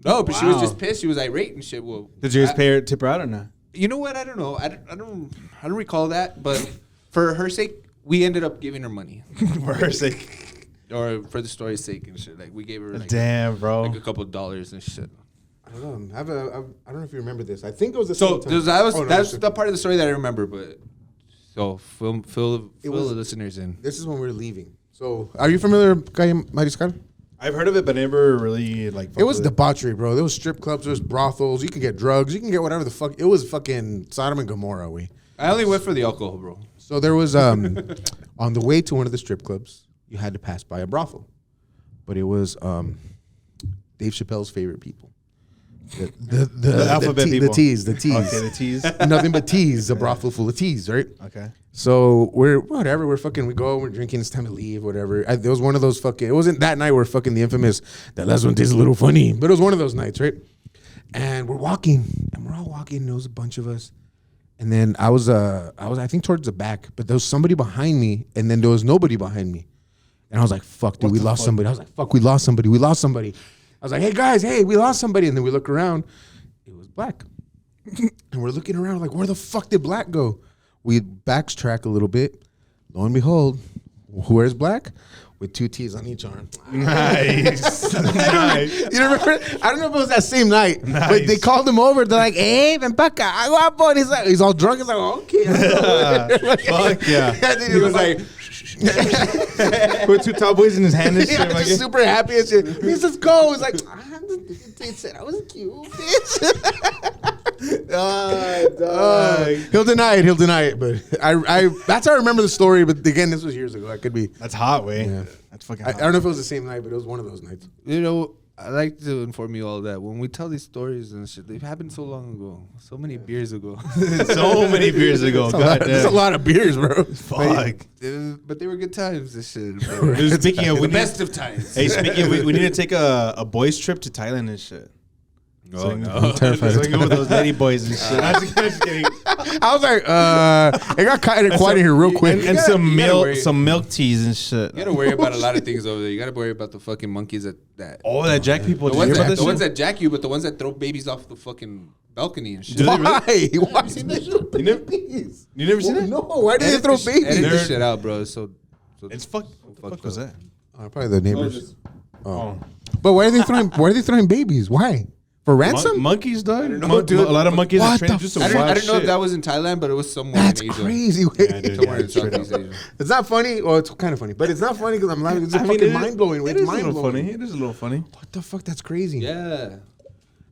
No, but she was Wow. just pissed. She was irate and shit. Well, Did you guys tip her out or not? You know what? I don't know. I don't recall that. But for her sake, we ended up giving her money, For her sake. or for the story's sake and shit. Like we gave her like, Damn, bro. like a couple of dollars and shit. I don't know. I don't know if you remember this. I think it was the So same time. that's the part of the story that I remember. But so fill the listeners in. This is when we were leaving. So, are you familiar with Calle Mariscal? I've heard of it, but never really like. It was debauchery, bro. There was strip clubs, there was brothels. You can get drugs. You can get whatever the fuck. It was fucking Sodom and Gomorrah. I only went for the alcohol, bro. So there was on the way to one of the strip clubs, you had to pass by a brothel, but it was Dave Chappelle's favorite people. The alphabet people. The T's. Okay, the T's. Nothing but T's. A brothel full of T's, right? Okay. So we're drinking. It's time to leave. Whatever. There was one of those fucking. It wasn't that night. We're fucking the infamous. That last one tastes a little funny, but it was one of those nights, right? And we're walking, and we're all walking. And there was a bunch of us, and then I was I think towards the back, but there was somebody behind me, and then there was nobody behind me, and I was like, "Fuck, dude, we lost somebody." I was like, "Fuck, we lost somebody. We lost somebody." I was like, "Hey guys, we lost somebody," and then we look around, it was Black, and we're looking around like, "Where the fuck did Black go?" We backtrack a little bit. Lo and behold, where's Black? With two T's on each arm. Nice. Nice. You remember? I don't know if it was that same night, but they called him over. They're like, "Hey, ven pa acá, guapo." And he's all drunk. He's like, "Okay." Fuck yeah. And then he was like, bitch. With 2 tall boys in his hand and shit. Yeah, like just super happy and shit. He says, go. He's like, they said I was cute, bitch. He'll deny it, but I that's how I remember the story. But again, this was years ago. I could be. That's hot, way. Yeah. That's fucking I hot. don't know if it was the same night, but it was one of those nights. You know, I like to inform you all that when we tell these stories and shit, they've happened so long ago, so many beers ago. So many beers ago. That's a lot of beers, bro. Fuck. But they were good times. This shit. Bro. Speaking of, The best of times. Hey, speaking of, we need to take a boys trip to Thailand and shit. Oh, So, no. I'm terrified. So we can go with those lady boys and shit. I'm just kidding. I was like, it got kind of quiet in here real quick. And some you gotta worry. milk teas and shit. You gotta worry about a lot of things over there. You gotta worry about the fucking monkeys that Oh, that jack people. the Did you ones hear about that, this the ones shit? that jack you, but the ones that throw babies off the fucking balcony and shit. Do they really? Why? Why? You never seen that? No, why did they throw Edit babies? this shit out, bro. So It's fuck. What the fuck was that? Probably the neighbors. Oh. But why are they throwing? Why are they throwing babies? Why? For ransom? Monkeys, dog. know, dude. A lot of monkeys are What trained the to do some I wild didn't know if shit. that was in Thailand, but it was somewhere That's in Asia. crazy. Yeah, dude. Somewhere in Straight Southeast up. Asia. It's not funny. Well, it's kind of funny, but it's not funny because I'm laughing. It's just I mean, fucking it is- mind blowing. It It's is a mind little blowing. funny. It is a little funny. What the fuck? That's crazy. Yeah.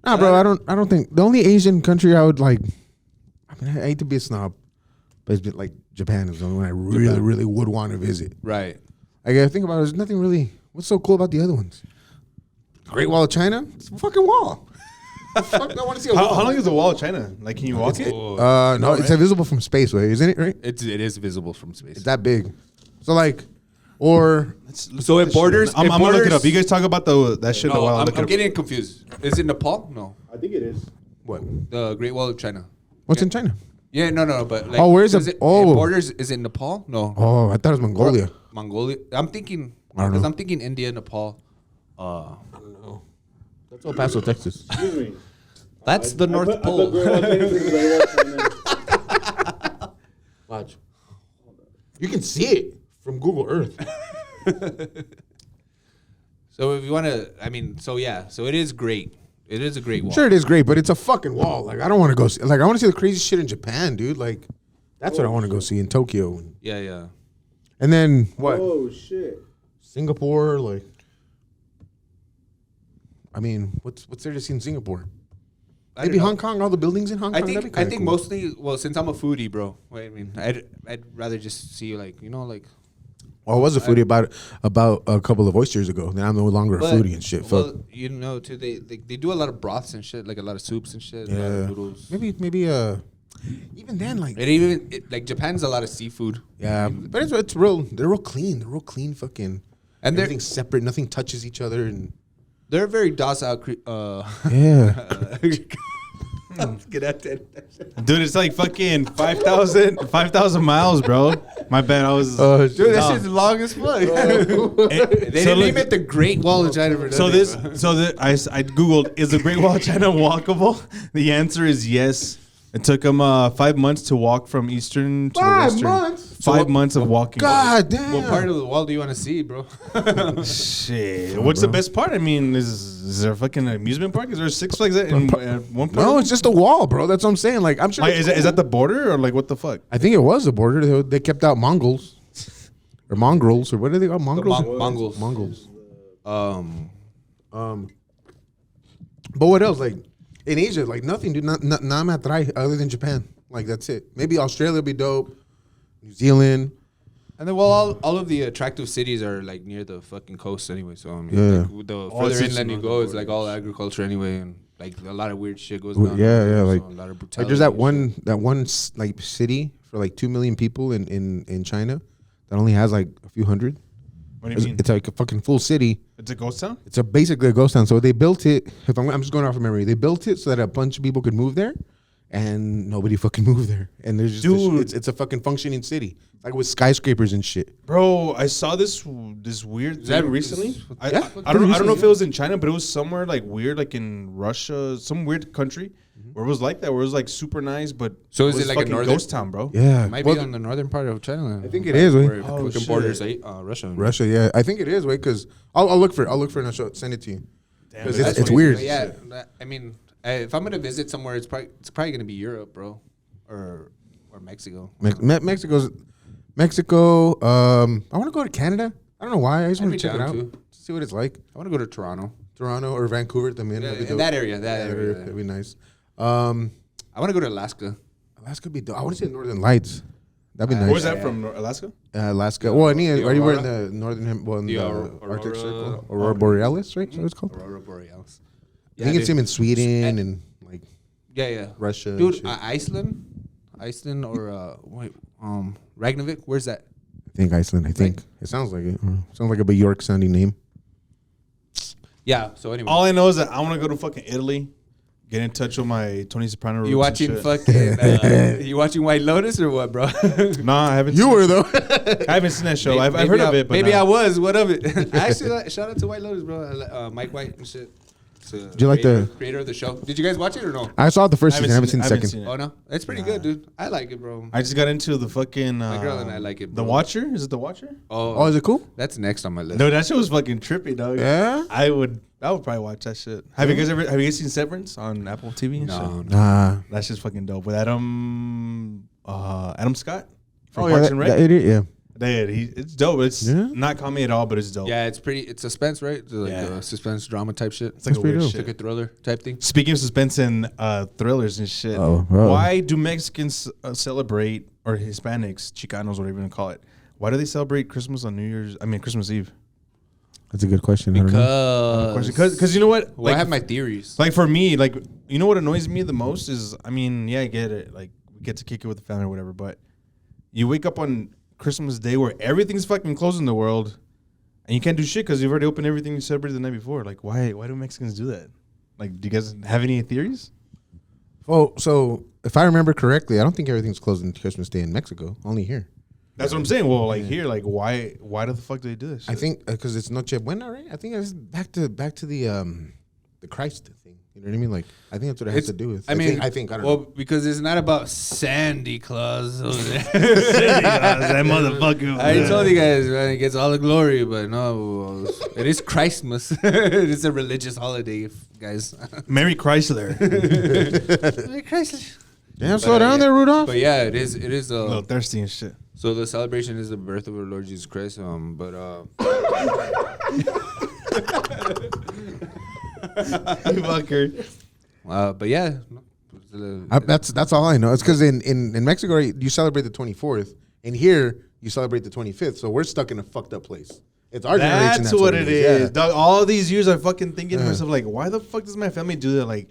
Nah, bro. I don't think the only Asian country I would like. I mean, I hate to be a snob, but it's been like Japan is the only one I really would want to visit. Right. Like I think about it, there's nothing really. What's so cool about the other ones? Great Wall of China. It's a fucking wall. The fuck, I want to see a wall. How long is the wall of China? Like, can you walk it? No, it's invisible from space, way, isn't it? Right? It is visible from space. It's that big. So like, or So it borders. I'm gonna look it up. You guys talk about that shit a No, while. I'm getting confused. Is it Nepal? No. I think it is. what? The Great Wall of China. What's in China? Yeah, no. But like, Oh, where is does it? It Oh. borders. Is it Nepal? No. Oh, I thought it was Mongolia. Mongolia. I'm thinking. I don't know. Because I'm thinking India, Nepal. I don't know. That's El Paso, Texas. Excuse me. That's the North Pole. Watch. You can see it from Google Earth. So if you want to, I mean, so yeah, so it is great. It is a great wall. Sure, it is great, but it's a fucking wall. Like I don't want to go. Like I want to see the crazy shit in Japan, dude. Like that's what I want to go see in Tokyo. Yeah. And then what? Oh shit. Singapore, like. I mean, what's there to see in Singapore? I don't Maybe know. Hong Kong, all the buildings in Hong Kong. That'd be I kinda think cool. mostly. Well, since I'm a foodie, bro. I mean, I'd rather just see like like. Well, I was a foodie about a couple of oysters ago. Then I'm no longer a foodie and shit. Fuck. Well, too. They do a lot of broths and shit, like a lot of soups and shit. A lot of Yeah. noodles. Maybe even then, like Like Japan's a lot of seafood. yeah, but it's real. They're real clean. They're real clean. Fucking And they're everything's separate. Nothing touches each other. And they're very docile. yeah, Get at that. Dude, it's like fucking 5,000 miles, bro. My bad. I was. Dude, that No. shit's long as fuck. They So didn't look- name it the Great Wall of China for So nothing, this, bro. I googled, is the Great Wall of China walkable? The answer is yes. It took them 5 months to walk from eastern to the 5 western. months? 5 months of walking. God damn. What part of the wall do you want to see, bro? Shit. What's the best part? I mean, is there a fucking amusement park? Is there a Six Flags in one part? No, it's just a wall, bro. That's what I'm saying. Like I'm sure. Like, is that the border or like what the fuck? I think it was the border. They kept out Mongols or mongrels or what are they called? Mongrels. Mongols. Mongols. Um, But what else? Like in Asia, like nothing, dude. Nada me atrae other than Japan. Like that's it. Maybe Australia would be dope. New Zealand. and then all of the attractive cities are like near the fucking coast anyway. So I mean, Yeah. like, the Oh, further it's inland you just go, it's like all agriculture anyway, and like a lot of weird shit goes Well, down. yeah, there, yeah, so like- a lot of Like brutality. there's that and shit. one like city for like 2 million people in China that only has like a few hundred. What do you mean? It's like a fucking full city. It's a ghost town? It's basically a ghost town. So they built it. I'm just going off of memory. They built it so that a bunch of people could move there, and nobody fucking moved there. And there's just Dude. it's a fucking functioning city, like with skyscrapers and shit. Bro, I saw this weird that thing recently. I Yeah, don't know recently, if it was in China, but it was somewhere like weird, like in Russia, some weird country where it was like that, where it was like super nice, but So is was it like a fucking northern- ghost town, bro? Yeah, It might Well, be on the northern part of China. I think it is, wait. Where it Oh, fucking shit. borders Russia. Russia. Yeah, I think it is. Wait, because I'll look for it. I'll look for it and I'll send it to you. Damn, 'Cause that's it's crazy. weird. But yeah, I mean, if I'm gonna visit somewhere, it's probably gonna be Europe, bro, or Mexico. Mexico. I want to go to Canada. I don't know why. I just I'd want be to check it down out. too. See what it's like. I want to go to Toronto. Toronto or Vancouver. También. Yeah, That'd be in dope. that area. That'd be nice. I want to go to Alaska. Alaska would be dope. I want to see the Northern Lights. That'd be nice. Where's that from? Alaska? Alaska. Well, anywhere Aurora? in the northern, in The the Aurora- Arctic Circle. Aurora Borealis, right? Is that what it's called? Aurora Borealis. I think it's dude. him in Sweden and like Yeah. Russia. and Dude, shit. Iceland or Reykjavik. Where's that? I think Iceland. I think it sounds like it. Sounds like a Bjork sounding name. Yeah. So anyway, All I know is that I want to go to fucking Italy. Get in touch with my Tony Soprano. you roots and watching shit. fucking? You watching White Lotus or what, bro? Nah, I haven't. You seen were though. I haven't seen that show. I've heard of it, but maybe nah. I was. What of it? Actually, shout out to White Lotus, bro. Mike White and shit. Did you like the creator of the show? Did you guys watch it or no? I saw the first I season. I haven't seen the second. it. Oh no, it's pretty good, dude. I like it, bro. I just got into the fucking. My girl and I like it, The bro. Watcher? Is it The Watcher? Oh, is it cool? That's next on my list. No, that shit was fucking trippy, dog. Yeah. I would probably watch that shit. Have you guys seen Severance on Apple TV? And No, shit? Nah. That shit's fucking dope. With Adam Scott from Oh Parks yeah, and Rec. that idiot. Yeah. It's dope. It's Yeah? not comedy at all, but it's dope. Yeah, it's suspense, right? It's like Yeah. suspense drama type shit. It's like That's a pretty weird dope. Like a shit. thriller type thing. Speaking of suspense and thrillers and shit, Oh. why do Mexicans celebrate, or Hispanics, Chicanos, whatever you want to call it, why do they celebrate Christmas on Christmas Eve? That's a good question. I don't know. Because you know what? Well, I have my theories. Like for me, like, you know what annoys me the most is, I mean, yeah, I get it. Like, we get to kick it with the family or whatever, but you wake up on Christmas Day where everything's fucking closed in the world and you can't do shit because you've already opened everything you celebrated the night before. Like, why do Mexicans do that? Like, do you guys have any theories? Oh, so if I remember correctly, I don't think everything's closed on Christmas Day in Mexico. Only here. That's what I'm saying. Well, like here, like why the fuck do they do this? I think because it's Noche Buena, right? I think it's back to the Christ thing. You know what I mean? Like I think that's what it has to do with. I think I don't know. Because it's not about Sandy Claus. that motherfucker. I told you guys, man, he gets all the glory, but no, it is Christmas. It is a religious holiday, guys. Merry Chrysler. Chrysler. Damn, slow down there, Rudolph. But yeah, it is. A little thirsty and shit. So the celebration is the birth of our Lord Jesus Christ. Fucker. But yeah, That's all I know. It's because in Mexico you celebrate the 24th, and here you celebrate the 25th. So we're stuck in a fucked up place. It's our generation. That's what it is. Yeah. Dog, all these years I'm fucking thinking to myself, like, why the fuck does my family do that? Like,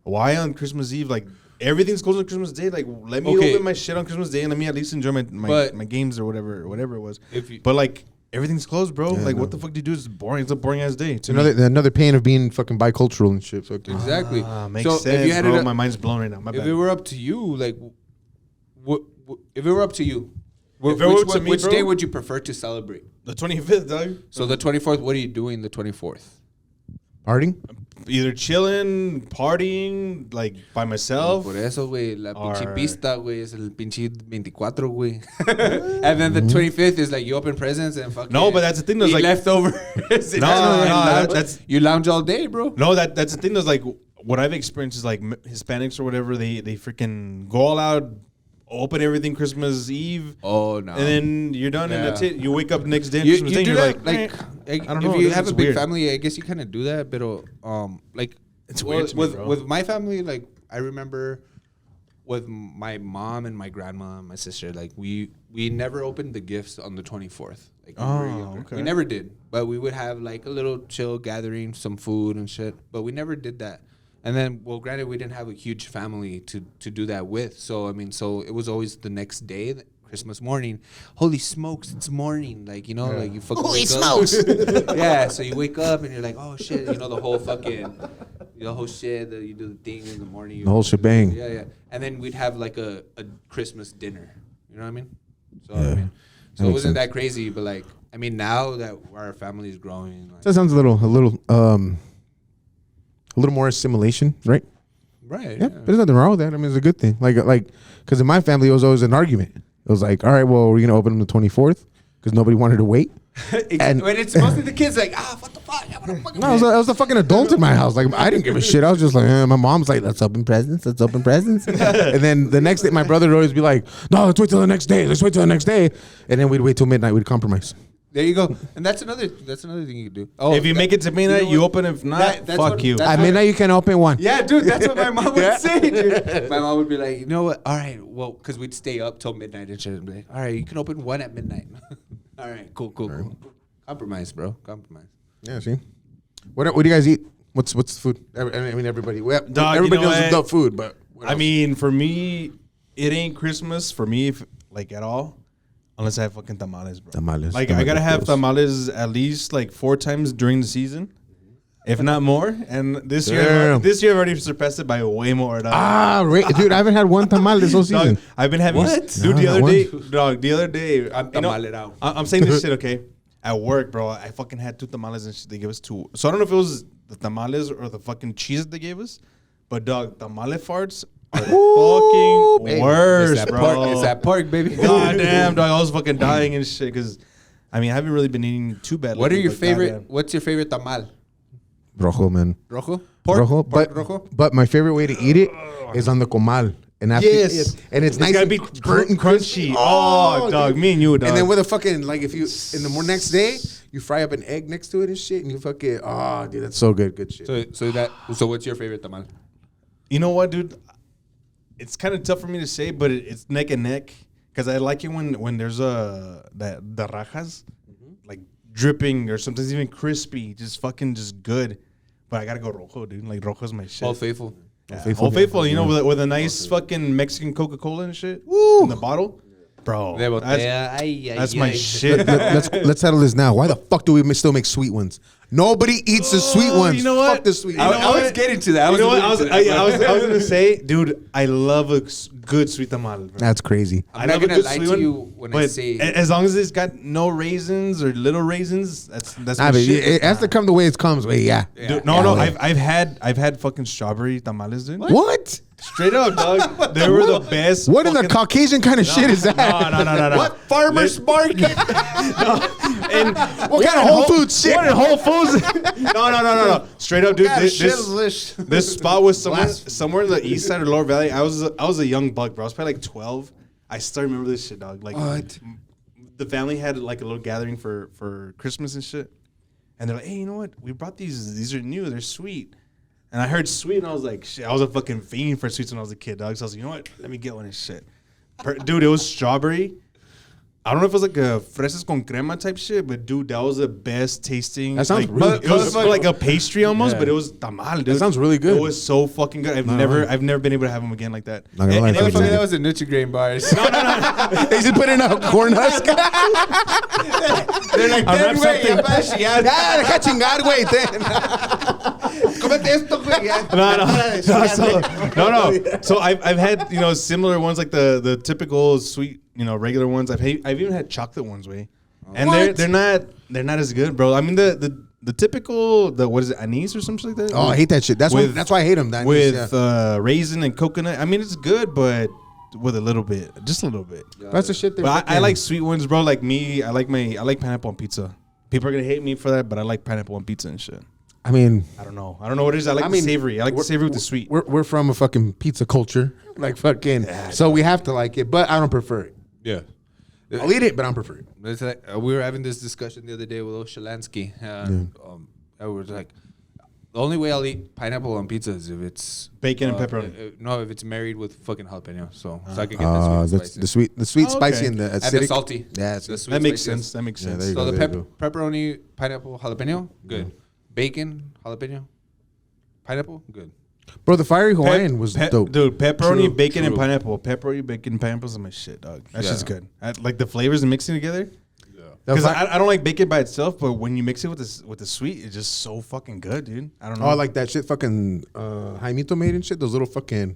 why on Christmas Eve? Like, everything's closed on Christmas Day. Like, let me open my shit on Christmas Day and let me at least enjoy my games or whatever it was. But like, everything's closed, bro. Yeah, like, what the fuck do you do? It's boring. It's a boring ass day. To Another pain of being fucking bicultural and shit. Fucking. exactly. Makes So sense, if you had bro. it, My mind's blown right now. My if bad. it were up to you, like, if it were up to you, If it were up to me, which bro? day would you prefer to celebrate? The 25th, dog. So the 24th, what are you doing the 24th? Partying? Either chilling, partying, like by myself. Por eso, güey, la pinche Or- pista, güey, es el pinche 24, güey. And then the 25th is like you open presents and fucking. No, but that's the thing, there's eat like- leftovers. that's- you lounge all day, bro. No, that's the thing. That's like what I've experienced is like Hispanics or whatever. They freaking go all out, open everything Christmas Eve. Oh no. And then you're done, and Yeah. that's it. You wake up next day, on You Christmas Day, and do you're that, like, I don't know. If you this have is a big weird. family, I guess you kind of do that. But like It's weird to me, bro. with my family, like I remember with my mom and my grandma and my sister, like we never opened the gifts on the 24th. Like when we were younger. okay. We never did. But we would have like a little chill gathering, some food and shit. But we never did that. And then, well, granted, we didn't have a huge family to do that with. So I mean, so it was always the next day. Christmas morning, holy smokes, it's morning. Like, you know, like you fucking Holy wake smokes. up. Yeah, so you wake up and you're like, oh shit, you know, the whole shit that you do the thing in the morning. The whole shebang. Yeah. And then we'd have like a Christmas dinner. You know what I mean? So I mean, so it makes wasn't sense. that crazy, but like, I mean, now that our family is growing, like, That sounds a little more assimilation, right? right? Yeah, but there's nothing wrong with that. I mean, it's a good thing. Like, because in my family, it was always an argument. It was like, all right, well, we're gonna open them the 24th because nobody wanted to wait. And when it's mostly the kids, like, what the fuck? No, I was a fucking adult in my house. Like, I didn't give a shit. I was just like, my mom's like, let's open presents. Let's open presents. And then the next day, my brother would always be like, no, let's wait till the next day. Let's wait till the next day. And then we'd wait till midnight. We'd compromise. There you go. And that's another thing you can do. Oh, If you make it to midnight, you open. If not, that's fuck what- you. At midnight, you can open one. Yeah, dude, that's what my mom would say, dude. My mom would be like, you know what? All right, well, because we'd stay up till midnight and shit. And be like, all right, you can open one at midnight. All right, cool. Compromise, bro. Compromise. Yeah, see? What do you guys eat? What's the food? I mean, everybody. Dog, Everybody you know knows what? adult food, but what I else? mean, for me, it ain't Christmas for me, like at all, unless I have fucking tamales, bro. Tamales. Like I gotta have tamales at least like 4 times during the season, if not more. And this year I've already surpassed it by way more. Dog. Dude, I haven't had one tamal this whole season. Dog, I've been having What? dude. No, The not other one. day, dog. The other day, I'm you know, tamaled out. I'm saying this shit, okay? At work, bro, I fucking had 2 tamales and shit. They gave us 2. So I don't know if it was the tamales or the fucking cheese that they gave us, but dog, tamale farts are fucking Hey, worse, It's that bro. pork. It's that pork, baby. God damn, dog, I was fucking dying and shit. Because I mean, I haven't really been eating too bad. What are lately, your but favorite? goddamn. What's your favorite tamal? Rojo, man. Rojo? Pork? Rojo, Pork but rojo? but my favorite way to eat it is on the comal. And after Yes, and it's nice gotta and be burnt and crunchy. crispy. Oh, dog, dude. me and you, dog. And then with a fucking like if you in the next day you fry up an egg next to it and shit and you fucking dude, that's so good shit. So what's your favorite tamal? You know what, dude? It's kind of tough for me to say, but it's neck and neck. Because I like it when there's the rajas, like dripping or sometimes even crispy, just good. But I gotta go rojo, dude. Like rojo's my shit. Old Faithful. Yeah. Faithful, Old Faithful, yeah. you know, with a nice fucking Mexican Coca-Cola and shit in the bottle. Bro, that's my shit. Let's settle this now. Why the fuck do we still make sweet ones? Nobody eats the sweet ones. You know what? Fuck the sweet You ones. know I was what? getting to that. You know what? I was gonna say, dude, I love a good sweet tamal, bro. That's crazy. I'm not love a gonna good lie sweet to one, you when I but say as long as it's got no raisins or little raisins, that's Nah, my but shit. it has to come the way it comes. Wait, yeah. Dude, Yeah, no, wait. I've had fucking strawberry tamales, dude. What? Straight up, dog. They were the best. What in the fucking- Caucasian kind of shit is that? No. what farmer's market? And What kind of Whole Foods shit? What in Whole Foods? No. Straight up, dude. This spot was somewhere in the east side of Lower Valley. I was a young buck, bro. I was probably like 12. I still remember this shit, dog. Like What? The family had like a little gathering for Christmas and shit. And they're like, hey, you know what? We brought these. These are new. They're sweet. And I heard sweet, and I was like, shit. I was a fucking fiend for sweets when I was a kid, dog. So I was like, you know what? Let me get one and shit. Dude, it was strawberry. I don't know if it was like a fresas con crema type shit, but dude, that was the best tasting. That sounds like, really It was good. like a pastry almost, Yeah. but it was tamal, dude. That sounds really good. It was so fucking good. I've never been able to have them again like that. Not gonna lie, And it fucking was That like- was a Nutri-Grain bars. They just put in a corn husk. They're like, I'm "Ten, not güey, something- apache, ya." Deja chingar, güey. Cómete esto, güey. No. So I've had similar ones like the typical sweet regular ones. I've even had chocolate ones, way, and What? they're not as good, bro. I mean the typical what is it, anise or something like that? Oh, I hate that shit. That's why I hate them. With raisin and coconut. I mean it's good, but with a little bit, just a little bit. That's the shit. But I like sweet ones, bro. Like me, I like pineapple on pizza. People are gonna hate me for that, but I like pineapple on pizza and shit. I mean, I don't know what it is. I like the savory. I like the savory with the sweet. We're from a fucking pizza culture, like fucking. So we have to like it, but I don't prefer it. Yeah. I'll eat it, but I don't prefer it. It's like, we were having this discussion the other day with Oshalansky. I was like, the only way I'll eat pineapple on pizza is if it's Bacon and pepperoni. No, if it's married with fucking jalapeno. So I can get that sweet and That's spicy. the sweet, Oh, spicy, okay. and the acidic. And the salty. Yeah, The sweet That makes spicy. sense. That makes Yeah, sense. there you So go, the there you pepperoni, pineapple, jalapeno, good. Bacon, jalapeno, pineapple, good. bro. The fiery Hawaiian was dope. Dude, pepperoni, True, bacon, and true. pineapple. Pepperoni, bacon, and pineapples are my shit, dog. That's Yeah. just good. Like the flavors and mixing together. The Because fi- I don't like bacon by itself, but when you mix it with the sweet, it's just so fucking good, dude. I don't know. Oh, like that shit fucking Jaimito made and shit. Those little fucking.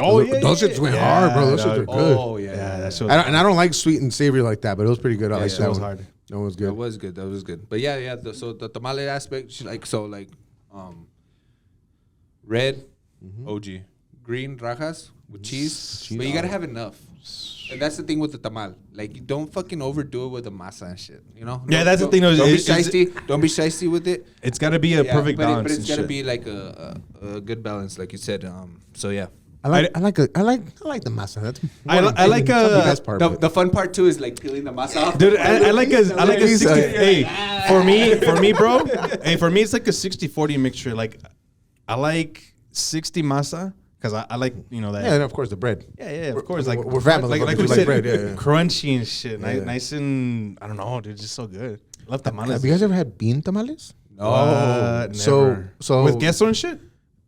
oh those shits went hard, bro. Those shits are good. Oh yeah, Yeah, that shit. I don't like sweet and savory like that, but it was pretty good. I like that was hard. That was That good. was good. That was good. But yeah. So the tamale aspect, red, OG, green rajas with cheese. But you gotta have enough. And that's the thing with the tamal. Like, you don't fucking overdo it with the masa and shit. You know? Yeah, that's the thing. Don't be shiesty. Don't be shiesty with it. It's got to be a perfect balance. But it's got to be like a good balance, like you said. So yeah. I like the masa. That's I like that's the best part. The fun part too is like peeling the masa off. Dude, I like a 60. Hey, for me, bro. Hey, for me, it's like a 60-40 mixture. Like, I like 60 masa. Because I like, you know, that. Yeah, and of course the bread. Yeah, of course. Like we're family. Like we we like said, bread. Yeah. crunchy and shit. Yeah. Nice and, I don't know, dude, just so good. Love tamales. Have you guys ever had bean tamales? No. So with queso and shit?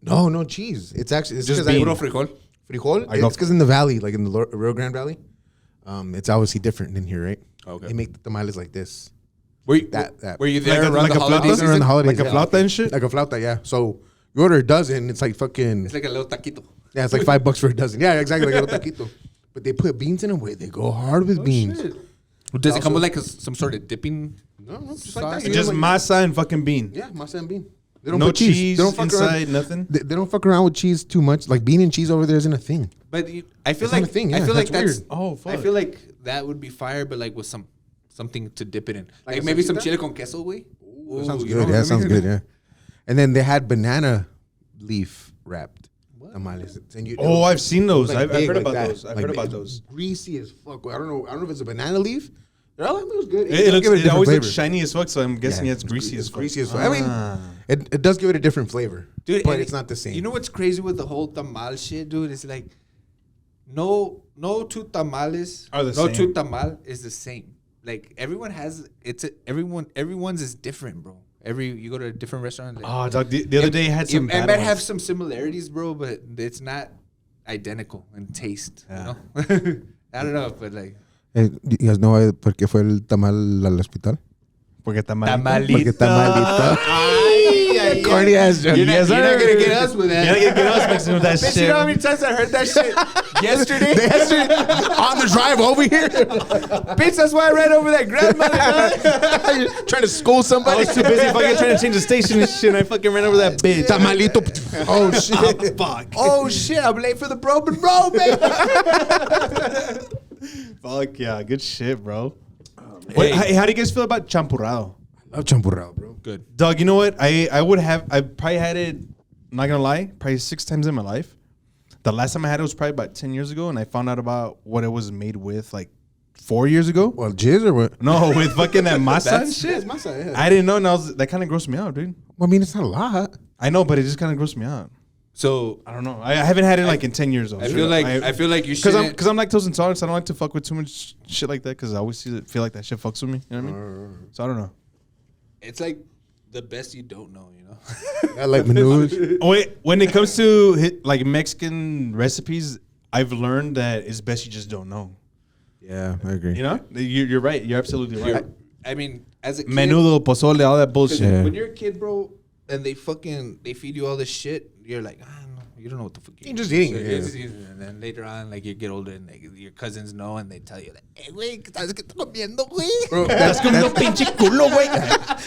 No cheese. It's actually Just bean. puro frijol. Frijol. It's because in the valley, like in the Rio Grande Valley, it's obviously different than here, right? Okay. They make the tamales like this. Were you there around like the a holidays? flauta? Around the holidays, Like a flauta and shit? Like a flauta, yeah. So you order a dozen, it's like fucking. It's like a little taquito. Yeah, it's like $5 for a dozen. Yeah, exactly, like a little taquito. But they put beans in them. Wait, they go hard with beans. Shit. Does it come with like some sort of dipping? No, just Sauce? like that. Just like, masa and fucking bean. yeah, masa and bean. They don't No put cheese. They don't fuck inside, around. nothing. They don't fuck around with cheese too much. Like bean and cheese over there isn't a thing. But I feel It's not like a thing, I yeah, feel like that's that's weird. Oh, fuck. I feel like that would be fire, but like with something to dip it in, Like like a maybe some salsita? chile con queso, way. That sounds good. Yeah, sounds good. Yeah. And then they had banana leaf wrapped tamales. And Oh, I've seen those. like I've big heard like about that. those. I've Like heard about it's those. Greasy as fuck. I don't know if it's a banana leaf. They're all like, it was good. It does give a it different always flavor. looks shiny as fuck, so I'm guessing it's greasy as fuck. Greasy as fuck. I mean, it does give it a different flavor, Dude, but and it's not the same. You know what's crazy with the whole tamal shit, dude? It's like no two tamales Are the no same. two tamal is the same. Like everyone's is different, bro. You go to a different restaurant. Like, Oh, dog, the other day I had some it bad might ones. have some similarities, bro, but it's not identical in taste. Yeah. You know? I don't know, but like You guys know por qué fue el tamal al hospital? Porque tamalito. Porque tamalito. Ay, ay, Corny ass joke. You're not, Yes, you're not sir. gonna get us with that. You're not gonna get us mixing with that Bitch, shit. you know how many times I heard that shit yesterday? On the drive over here, Bitch, that's why I ran over that grandmother. You're trying to school I somebody. was too busy fucking trying to change the station and shit, and I fucking ran over that bitch. Tamalito. Oh shit. Fuck. Oh shit, I'm late for the Broken Bro, baby. Fuck yeah, good shit, bro. Hey. Wait, how do you guys feel about champurrado? Love champurrado, bro. Good. Dog, you know what? I probably had it, not gonna lie, probably 6 times in my life. The last time I had it was probably about 10 years ago, and I found out about what it was made with like 4 years ago. Well, jizz or what? No, with fucking that masa and shit. It's masa, yeah. I didn't know, and that kind of grossed me out, dude. Well, I mean, it's not a lot. I know, but it just kind of grossed me out. So I don't know. I haven't had it like in 10 years though. I feel like you should. because I'm lactose intolerant, so I don't like to fuck with too much shit like that because I always feel like that shit fucks with me. You know what I mean? So I don't know. It's like the best you don't know, you know. I like menudo. Oh, wait, when it comes to like Mexican recipes, I've learned that it's best you just don't know. Yeah, I agree. You know, you're right. You're absolutely right. I mean, as a kid, Menudo, pozole, all that 'cause bullshit. Yeah. when you're a kid, bro, and they feed you all this shit, you're like, no, you don't know what the fuck You're just eating it, So yeah. it's just eating it. And then later on, like you get older and like, your cousins know and they tell you like, hey, güey, ¿sabes qué estás comiendo, güey? Bro,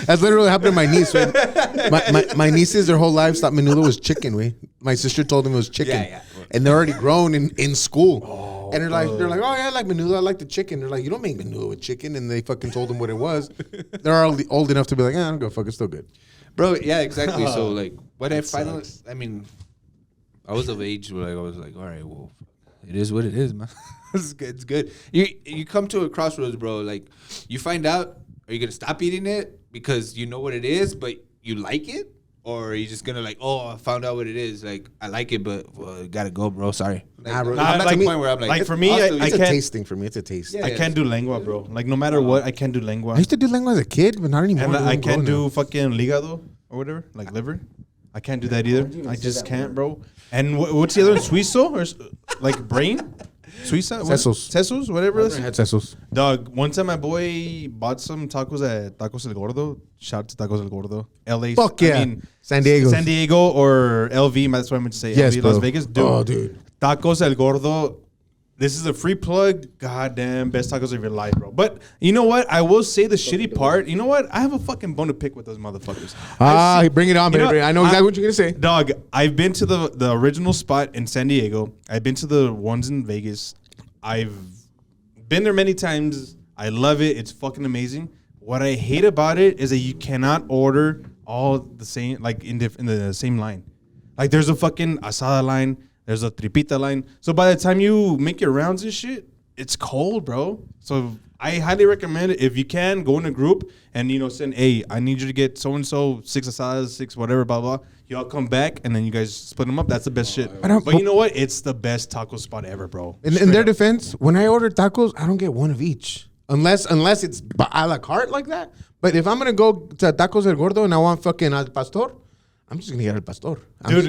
that's literally happened to my niece. Right? My nieces, their whole lives thought menudo was chicken. Way my sister told them it was chicken, Yeah. and they're already grown in school. And they're like, oh yeah, I like menudo. I like the chicken. They're like, you don't make menudo with chicken. And they fucking told them what it was. They're already old enough to be like, I don't go fuck. It's still good. Bro, yeah, exactly. So like, when I That finally, sucks. I mean, I was of age where like, I was like, all right, well, it is what it is, man. It's good. It's good. You come to a crossroads, bro. Like, you find out, are you gonna stop eating it because you know what it is, but you like it, or are you just gonna like, oh, I found out what it is. Like, I like it, but gotta go, bro. Sorry. Like, Nah, bro. I'm Nah, at like the me- point where I'm like, like for me, I'll still I eat It's it. a can't- taste thing for me. It's a taste. Yeah. I can't do lengua, bro. Like no matter what, I can't do lengua. I used to do lengua as a kid, but not anymore. And I Don't can't go do now. fucking ligado or whatever, like liver. I can't do that either. I just can't, bro. And what's the other one? Suizo or like brain? Suiza? Sesos. Sesos, whatever. I had sesos. Dog, one time my boy bought some tacos at Tacos El Gordo. Shout out to Tacos El Gordo. LA. Fuck yeah. San Diego. San Diego or LV. That's what I'm going to say. Yes, LV, bro. Las Vegas. Dude. Oh, dude. Tacos El Gordo. This is a free plug. Goddamn, best tacos of your life, bro. But you know what? I will say the shitty part. You know what? I have a fucking bone to pick with those motherfuckers. Bring it on, You know baby. what? I know exactly what you're gonna say. Dog, I've been to the original spot in San Diego. I've been to the ones in Vegas. I've been there many times. I love it. It's fucking amazing. What I hate about it is that you cannot order all the same, like in the same line. Like there's a fucking asada line, there's a tripita line. So by the time you make your rounds and shit, it's cold, bro. So I highly recommend it. If you can, go in a group and, send, hey, I need you to get so-and-so 6 asadas, 6 whatever, blah, blah. Y'all come back and then you guys split them up. That's the best shit. But you know what? It's the best taco spot ever, bro. In their defense, when I order tacos, I don't get one of each. Unless it's a la carte like that. But if I'm going to go to Tacos El Gordo and I want fucking Al Pastor, I'm just gonna get El Pastor. Dude,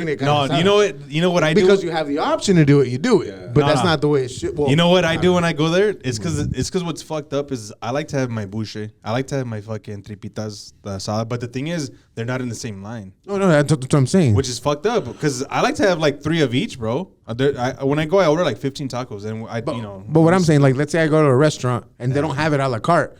you know what I do? Because you have the option to do it, you do it. Yeah. But that's not the way it should. Well, you know what I do when I go there? It's because what's fucked up is I like to have my buche. I like to have my fucking tripitas, the asada. But the thing is, they're not in the same line. No, that's what I'm saying. Which is fucked up because I like to have like 3 of each, bro. When I go, I order like 15 tacos, and But what I'm saying, like, let's say I go to a restaurant and they don't have it a la carte.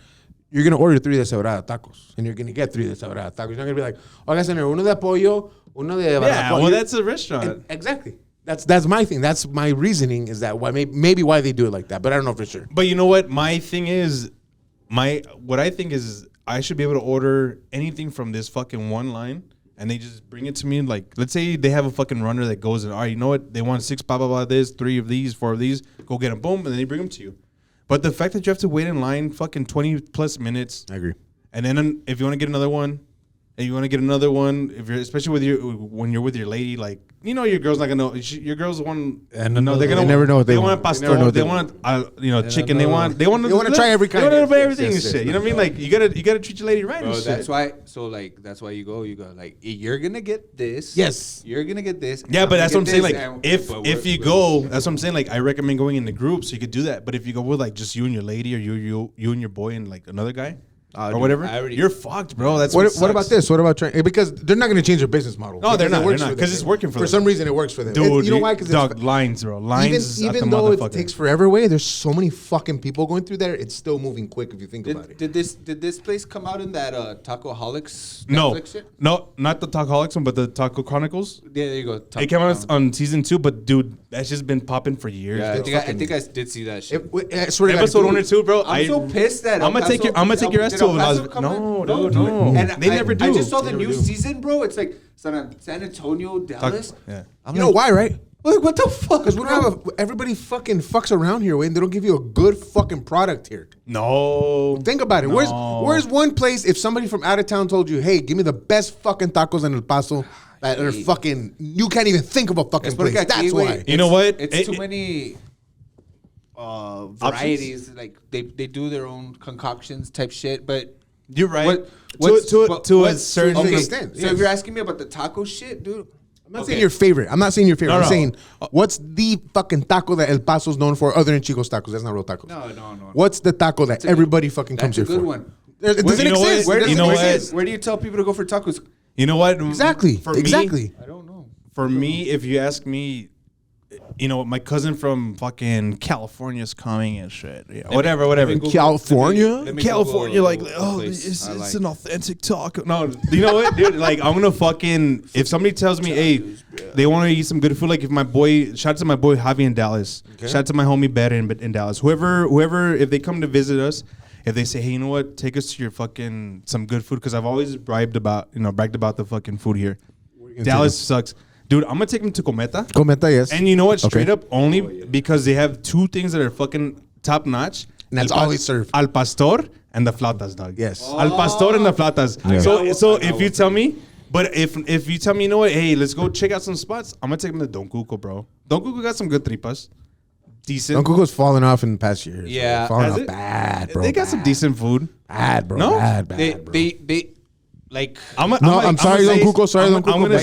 You're going to order 3 de cebrada tacos. And you're going to get 3 de cebrada tacos. You're not going to be like, oiga, señor, uno de pollo, uno de... Yeah, well, that's a restaurant. And exactly. That's my thing. That's my reasoning is that maybe why they do it like that. But I don't know for sure. But you know what? My thing is, what I think is I should be able to order anything from this fucking one line. And they just bring it to me. Like, let's say they have a fucking runner that goes and, all right, you know what? They want 6 blah, blah, blah, this, 3 of these, 4 of these. Go get them, boom. And then they bring them to you. But the fact that you have to wait in line fucking 20 plus minutes. I agree. And then if you want to get another one, especially when you're with your lady, like, your girl's not gonna know. Your girl's the one. And they never know what they want. Pastor, they want chicken. They want to try every kind. They want to buy everything and shit. You know what I mean? Like you gotta treat your lady right. Bro, and that's shit. why. So like that's why you go like you're gonna get this. Yes. You're gonna get this. Yeah, but that's what I'm saying. Like if you go, that's what I'm saying. Like I recommend going in the group so you could do that. But if you go with like just you and your lady or you and your boy and like another guy. Or whatever, you're fucked, bro. That's what about this? What about trying? Because they're not going to change their business model. No, they're not. Because it's working for them. For some reason, it works for them. Dude, you know why? Because lines, bro. Lines. Even though it takes forever away, there's so many fucking people going through there. It's still moving quick if you think about it. Did this place come out in that Tacoholics Netflix shit? No, not the Tacoholics one, but the Taco Chronicles. Yeah, there you go. It came out on season 2, but dude, that's just been popping for years. Yeah, I think I did see that shit. Episode 1 or 2, bro. I'm so pissed that I'm gonna take your ass to it. No, dude, no. And they never do. I just saw the new season, bro. It's like San Antonio, Dallas. Yeah. You know why, right? Like, what the fuck? Because we don't have everybody fucking fucks around here, Wayne. They don't give you a good fucking product here. No. Think about it. Where's one place if somebody from out of town told you, hey, give me the best fucking tacos in El Paso that are fucking, you can't even think of a fucking place. That's why. You know what? It's too many varieties. Like they do their own concoctions type shit, but you're right. To a certain extent. So if you're asking me about the taco shit, dude. I'm not saying your favorite. I'm No. saying what's the fucking taco that El Paso's known for other than Chico's tacos? That's not real tacos. No. What's the taco that everybody fucking comes here for? That's a good one. It doesn't exist. Where do you tell people to go for tacos? You know what? Exactly. Me, I don't know. For me, if you ask me, my cousin from fucking California's coming and shit. Yeah, whatever. California? It's an authentic taco. No, you know what, dude? Like, I'm gonna fucking, if somebody tells me, hey, they want to eat some good food, like if my boy, shout out to my boy Javi in Dallas, shout out to my homie Better in Dallas, whoever, if they come to visit us, if they say, hey, you know what, take us to your fucking, some good food, because I've always bragged about the fucking food here. Dallas sucks. Dude, I'm going to take them to Cometa. Cometa, yes. And you know what? Straight up, only because they have 2 things that are fucking top notch. And that's all they serve. Al Pastor and the flautas, dog. Yes. Al Pastor and the flautas. Yeah. So if you tell me, but if you tell me, you know what? Hey, let's go check out some spots. I'm going to take them to Don Cuco, bro. Don Cuco got some good tripas. Decent. Don Cuco's fallen off in the past years. Yeah. Fallen off bad, bro. They got some decent food. Bad, bro. No? Bad, bro. They like I'm sorry, Don Cuco. Sorry, Don Cuco. I'm gonna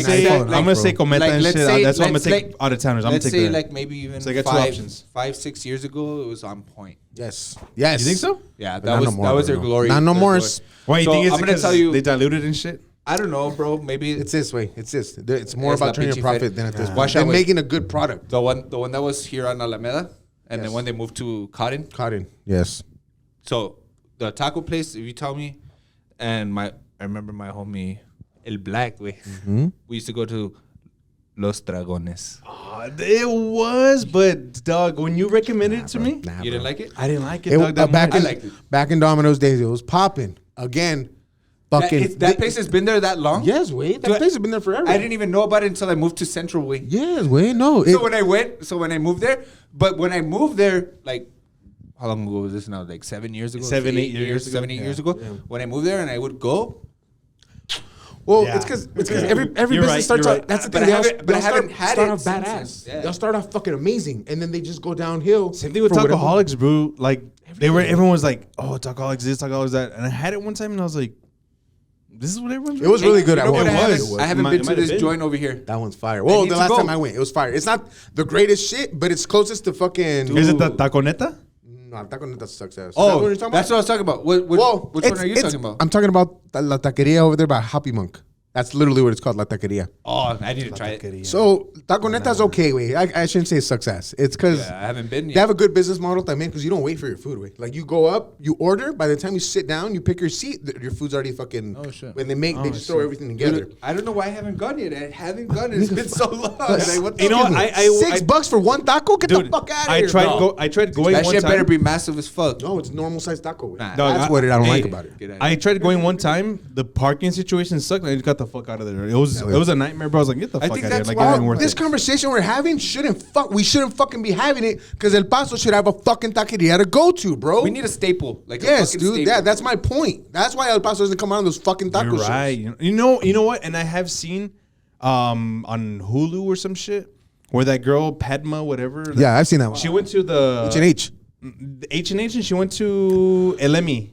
say Cometa and shit. That's why I'm gonna take out of towners. I'm gonna take that. Like maybe even so I got 2 options. 5-6 years ago, it was on point. Yes. You think so? Yeah, that was their glory. Not no more. Why you think it's I'm gonna tell you they diluted and shit? I don't know, bro. Maybe it's this way. It's more about turning your profit than it is. Watch They're out, making a good product. The one that was here on Alameda, and then when they moved to Cotton. Yes. So the taco place, if you tell me, and I remember my homie El Black, we used to go to Los Dragones. It was, but dog, when you recommended it to me, Nah, You didn't like it? I didn't like it. Dog, that back much. in, I liked it. back in Domino's days, it was popping again. Fucking That place has been there that long? Yes, wait. That Dude, place has been there forever. I didn't even know about it until I moved to Central Way. Yes, wait. No. So when I moved there, when I moved there, like, how long ago was this now? Like 7 years ago? 7, 8 years ago. 7, 8 years ago. When I moved there and I would go. Well, Yeah. it's because Okay. every You're business right, starts you're off. right. That's the But thing. I haven't had start it off since badass. then. Yeah. They'll start off fucking amazing, and then they just go downhill. Same thing with for whatever- Tacoholics, bro. Like everyone was like, "Oh, Tacoholics this, Tacoholics that," and I had it one time, and I was like, "This is what everyone's." It was really good You at know one what? point. It was. I haven't It been might to have this been. joint over here. That one's fire. Well, need the to last go. time I went, it was fire. It's not the greatest shit, but it's closest to fucking. Is it the Taconeta? No, Taco Neta sucks ass. Is that Oh, what you're talking that's about? what I was talking about. Which one are you talking about? I'm talking about La Taqueria over there by Happy Monk. That's literally what it's called, La Taqueria. Oh, I need to try it. So Taco Neta's okay, way. I shouldn't say it sucks ass. It's because Yeah, I haven't been they yet. have a good business model, también, because you don't wait for your food, way. Like you go up, you order. By the time you sit down, you pick your seat. Your food's already fucking. Oh, shit. When they just throw everything together. Dude, I don't know why I haven't gone yet. I haven't gone. It's been so long. Like, what the You know fuck? what? $6 for one taco? Get the Dude, fuck out of I here. tried. bro. I tried going That one shit time. better be massive as fuck. No, it's normal sized taco. Way. Nah. Dog, That's what I don't hey, like about it. Get out of I tried going one time. The parking situation sucked. And I just got the fuck out of there. It was a nightmare, bro. I was like, get the fuck think out of here. that's Like, why it ain't worth This it. conversation we're having we shouldn't fucking be having it because El Paso should have a fucking taqueria to go to, bro. We need a staple. Like yes, a fucking dude. staple. That's my point. That's why El Paso doesn't come out on those fucking taco You're right. shows. You know what? And I have seen on Hulu or some shit where that girl Padma, whatever. Yeah, I've seen that one. She went to the H&H. H&H and she went to Elemi.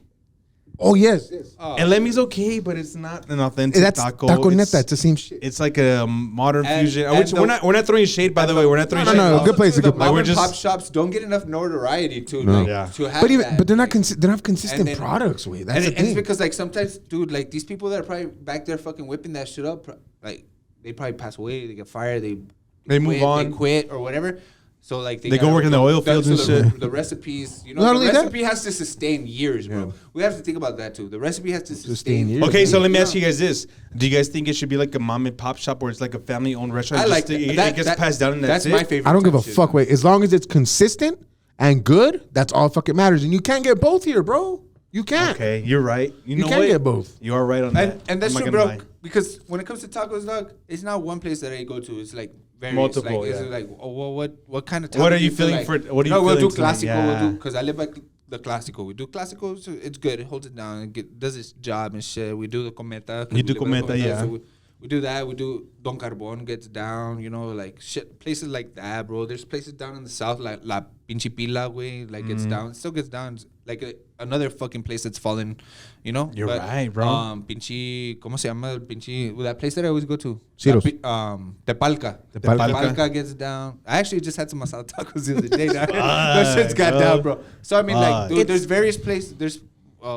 Oh, yes. Elemi's okay, but it's not an authentic That's taco. taco It's- neta. It's the same shit. It's like a modern And- fusion. and Which the- we're not throwing shade, by the way. We're not throwing No, shade. no, good place, The good place. mom We're and just- pop shops don't get enough notoriety to Yeah. to have But even that. but they're not Like, they don't have consistent and then- products. Wait, that's and the it's thing. because like sometimes, dude, like these people that are probably back there fucking whipping that shit up, like they probably pass away, they get fired, They move quit, on. they quit or whatever. So like They go work in the oil fields and shit. The recipes, you know, Not the only that- recipe has to sustain years, bro. We have to think about that too. The recipe has to sustain years. Okay, so let me You ask know? you guys this: do you guys think it should be like a mom and pop shop where it's like a family-owned restaurant? I like Just that. it gets passed down, and that's my it? favorite. I don't give a type shit, fuck. man. Wait, as long as it's consistent and good, that's all fucking matters. And you can't get both here, bro. You can't. Okay, you're right. You know can't what? get both. You are right on that. And that's I'm not true, gonna bro. lie. Because when it comes to tacos, dog, it's not one place that I go to. It's like various. Multiple, Like, yeah. it's like, oh, well, what kind of taco? What are do you feel feeling like? for- what are you No, we'll feeling do tonight? classico. Yeah. We'll do because I live by the classico. We do classico. So it's good. It holds it down. Does its job and shit. We do the cometa. 'cause You do we live by cometa, yeah. So we do that. We do Don Carbon gets down. You know, like shit. Places like that, bro. There's places down in the south like La Pinche Pila, way. Like gets Mm. down. Still gets down. It's like another fucking place that's fallen. You know. You're right, bro. Pinche, ¿cómo se llama? El pinche, that place that I always go to. Ciro's. Tepalca. Tepalca. Tepalca gets down. I actually just had some masala tacos the other day. That shit's got down, bro. So I mean, like, dude, there's various places. There's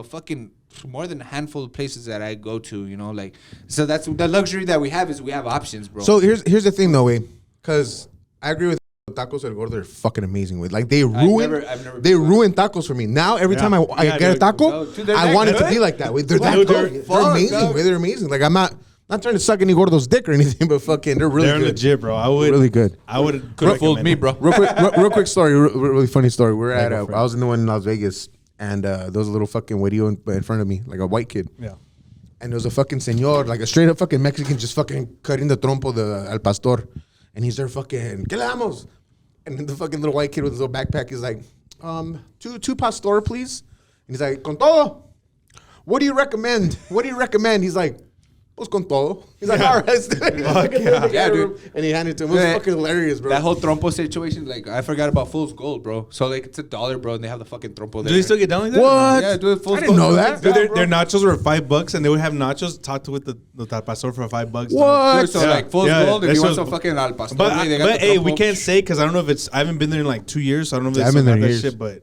fucking more than a handful of places that I go to. You know, like, so that's the luxury that we have is we have options, bro. So here's the thing, though, way, because I agree with tacos El Gordo are fucking amazing. With like they ruin I've never they been. ruin tacos for me. Now every Yeah. time I Yeah, get a dude. taco, No, dude, they're I that want it to good? be like that. Way. They're that Dude, good. they're They're fuck, amazing. dog. Way. They're amazing. Like I'm not trying to suck any gordo's dick or anything, but fucking they're really They're good. legit, bro. I would Really good. I would Could have fooled me, bro. Real quick story, really funny story. We're at go for it. I was in the one in Las Vegas, and there was a little fucking video in front of me, like a white kid. Yeah. And there was a fucking señor, like a straight up fucking Mexican, just fucking cutting the trompo al pastor. And he's there fucking, ¿qué le damos? And then the fucking little white kid with his little backpack is like, two pastor, please. And he's like, con todo. What do you recommend? What do you recommend? He's like, pues con todo. He's like, all right. Yeah, dude. And he handed it to him. It was Yeah. fucking hilarious, bro. That whole trompo situation, like I forgot about Fool's Gold, bro. So like it's $1, bro, and they have the fucking trompo there. Do they still get down like that? What? Yeah, dude. Fool's I didn't Gold know still that. gets Dude, down, their bro. nachos were $5, and they would have nachos topped with the pastor for $5. What? Dude, so Yeah. like Fool's Yeah, Gold, if that you want show's- some fucking al pastor, But, they got but the hey, trompo. we can't say because I don't know if it's. I haven't been there in like 2 years, so I don't know if Yeah, they I've been still there have that years. shit. But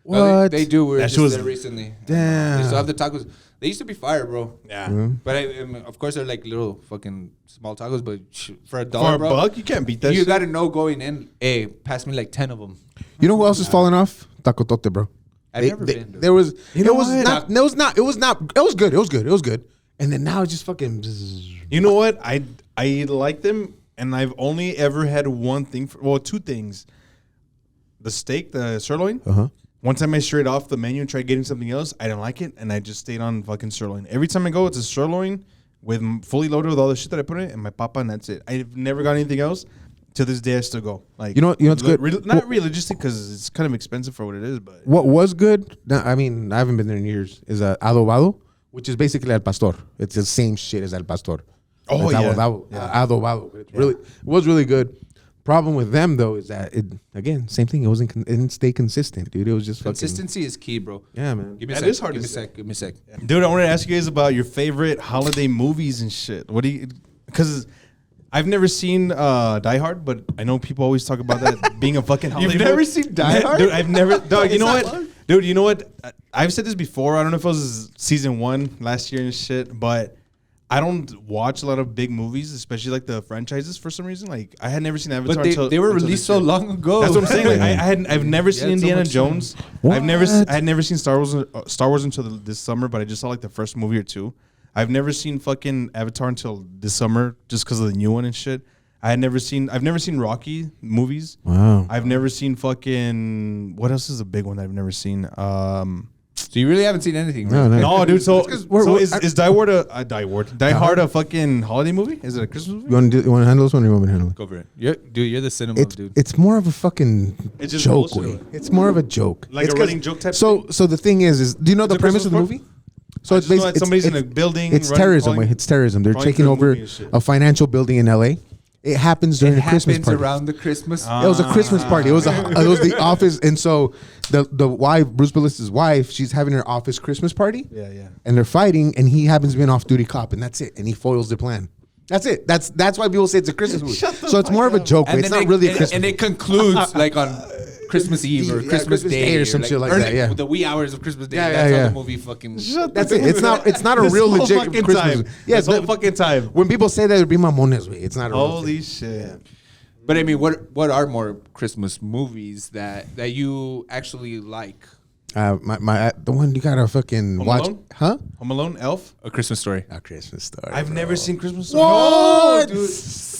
No, What? they do. We were That just shit was- there recently. Damn. They still have the tacos. They used to be fire, bro. yeah, But of course, they're like little fucking small tacos. But for $1, for a bro, buck, you can't beat that. you shit. got to know going in. Hey, pass me like 10 of them. You know who else is falling off? Taco Tote, bro. I've never been, dude. There was. You know it was what? not. It was not. It was not. It was good. It was good. It was good. And then now it's just fucking. You know what? I like them and I've only ever had one thing. Two things: the steak, the sirloin. One time I strayed off the menu and tried getting something else. I didn't like it, and I just stayed on fucking sirloin. Every time I go, it's a sirloin with fully loaded with all the shit that I put in it, and my papa, and that's it. I've never got anything else. To this day, I still go. Like, you know what's good? Not realistic because it's kind of expensive for what it is. But what was good? I mean, I haven't been there in years. Is adobado, which is basically al pastor. It's the same shit as al pastor. Oh, it's yeah. Adobado. It was really good. Problem with them though is that it again same thing. It didn't stay consistent, dude. It was just consistency is key, bro. Yeah, man. Give me a That sec. is hard Give to me a sec. Give me a sec. dude, I wanted to ask you guys about your favorite holiday movies and shit. What do you? Because I've never seen Die Hard, but I know people always talk about that being a fucking holiday You've movie. never seen Die Hard? Dude, I've never. Dog, you know It's what? not Dude, you know what? I've said this before. I don't know if it was season 1 last year and shit, but I don't watch a lot of big movies, especially like the franchises for some reason. Like I had never seen Avatar But until they were until released this so year. long ago. That's what I'm saying. Like I've never seen had so Indiana much Jones. What? I had never seen Star Wars until this summer, but I just saw like the first movie or two. I've never seen fucking Avatar until this summer, just because of the new one and shit. I've never seen Rocky movies. Wow. I've never seen fucking, what else is a big one that I've never seen? So you really haven't seen anything, right? No, dude. So is Die Hard Die Hard a fucking holiday movie? Is it a Christmas movie? You want to handle this one or you want me to handle it? Go for it. You're the cinema dude. It's more of a fucking It's just joke bullshit. way. It's more of a joke. Like It's a 'cause- running joke type So the thing is do you know the it premise of the Christmas movie? So it's just know that basically somebody's in a building. It's running, terrorism. crawling- It's terrorism. They're crawling taking through a over movie and shit. a financial building in LA. It happens during It the Christmas happens party. around the Christmas. It was a Christmas party. It was the office, and so the wife, Bruce Willis's wife, she's having her office Christmas party. Yeah, yeah. And they're fighting, and he happens to be an off-duty cop, and that's it. And he foils the plan. That's it. That's why people say it's a Christmas movie. So it's more of a joke. But it's not really a Christmas. And it concludes like on Christmas Eve or Yeah, Christmas Day or some shit like that, yeah. The wee hours of Christmas Day. Yeah, That's yeah, how yeah. the movie fucking. That's it. It's not a This real whole legit fucking Christmas time. movie. Yeah, This whole fucking time. When people say that, it'd be mamones way. It's not a real Holy thing. shit. But I mean, what are more Christmas movies that you actually like? The one you gotta fucking Home watch, Alone? huh? Home Alone, Elf. A Christmas Story. A Christmas Story. I've never seen Christmas Story. What? dude.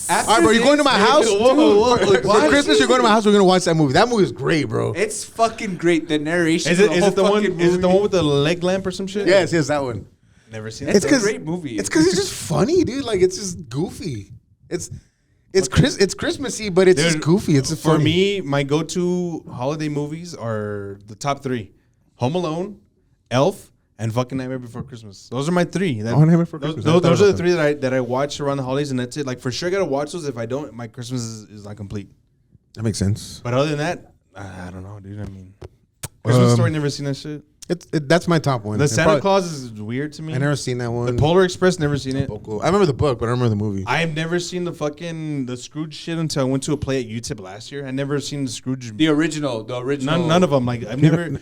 All right, bro, you going to my house? Whoa. For Christmas, you're going to my house. We're gonna watch that movie. That movie is great, bro. It's fucking great. The narration. Is of it the whole one? fucking Is it the movie. one with the leg lamp or some shit? Yes, that one. Never seen It's it. a great movie. It's because it's just funny, dude. Like it's just goofy. It's Christmassy, but it's just goofy. It's For funny. me, my go-to holiday movies are the top 3: Home Alone, Elf, and fucking Nightmare Before Christmas. Those are my 3. Nightmare Before Christmas. Those are the 3 that I watch around the holidays, and that's it. Like for sure, I gotta watch those. If I don't, my Christmas is not complete. That makes sense. But other than that, I don't know, dude. I mean, Christmas Story, never seen that shit. That's my top one. The And Santa probably- Claus is weird to me. I never seen that The one. Polar Express, never seen it. I remember the book, but I don't remember the movie. I've never seen the Scrooge shit until I went to a play at UTIP last year. I never seen the Scrooge. The original. None of them. Like I've never.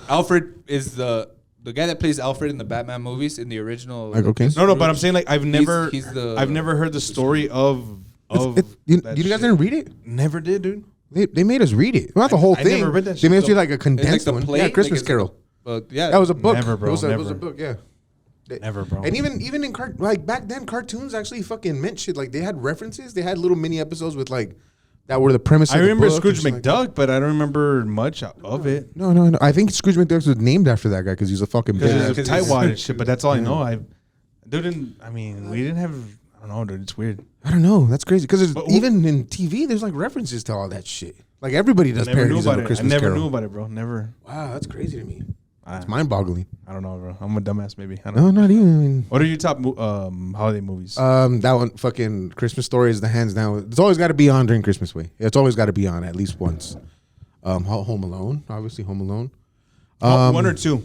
Alfred is the guy that plays Alfred in the Batman movies in the original. Like, okay. No, but I'm saying like I've never. he's I've never heard the story of. You that guys shit. didn't read it? Never did, dude. They made us read it. Well, not the whole I thing. never read that They shit. made us read like a condensed the one. play? Yeah, Like, Christmas it's Carol. Yeah, That was a book. Never, bro, It was a never. book. Yeah. Never, bro. And even in like back then, cartoons actually fucking meant shit. Like they had references. They had little mini episodes with like that were the premise. I of the remember book Scrooge and shit like McDuck, but I don't remember much of it. No. I think Scrooge McDuck was named after that guy because he's a fucking Because bitch. it's a tightwad and shit. But that's all I know. We didn't have. I don't know, dude. It's weird. I don't know. That's crazy because But even in TV, there's like references to all that shit. Like everybody does I never knew parodies about of a it. I Christmas never Carol. knew about it, bro. Never. Wow, that's crazy to me. It's mind-boggling. I don't know, bro. I'm a dumbass, maybe. I don't know. No, not even. I mean, What are your top holiday movies? that one, fucking Christmas Story is the hands down. It's always got to be on during Christmas week. It's always got to be on at least once. Home Alone, obviously Home Alone. 1 or 2?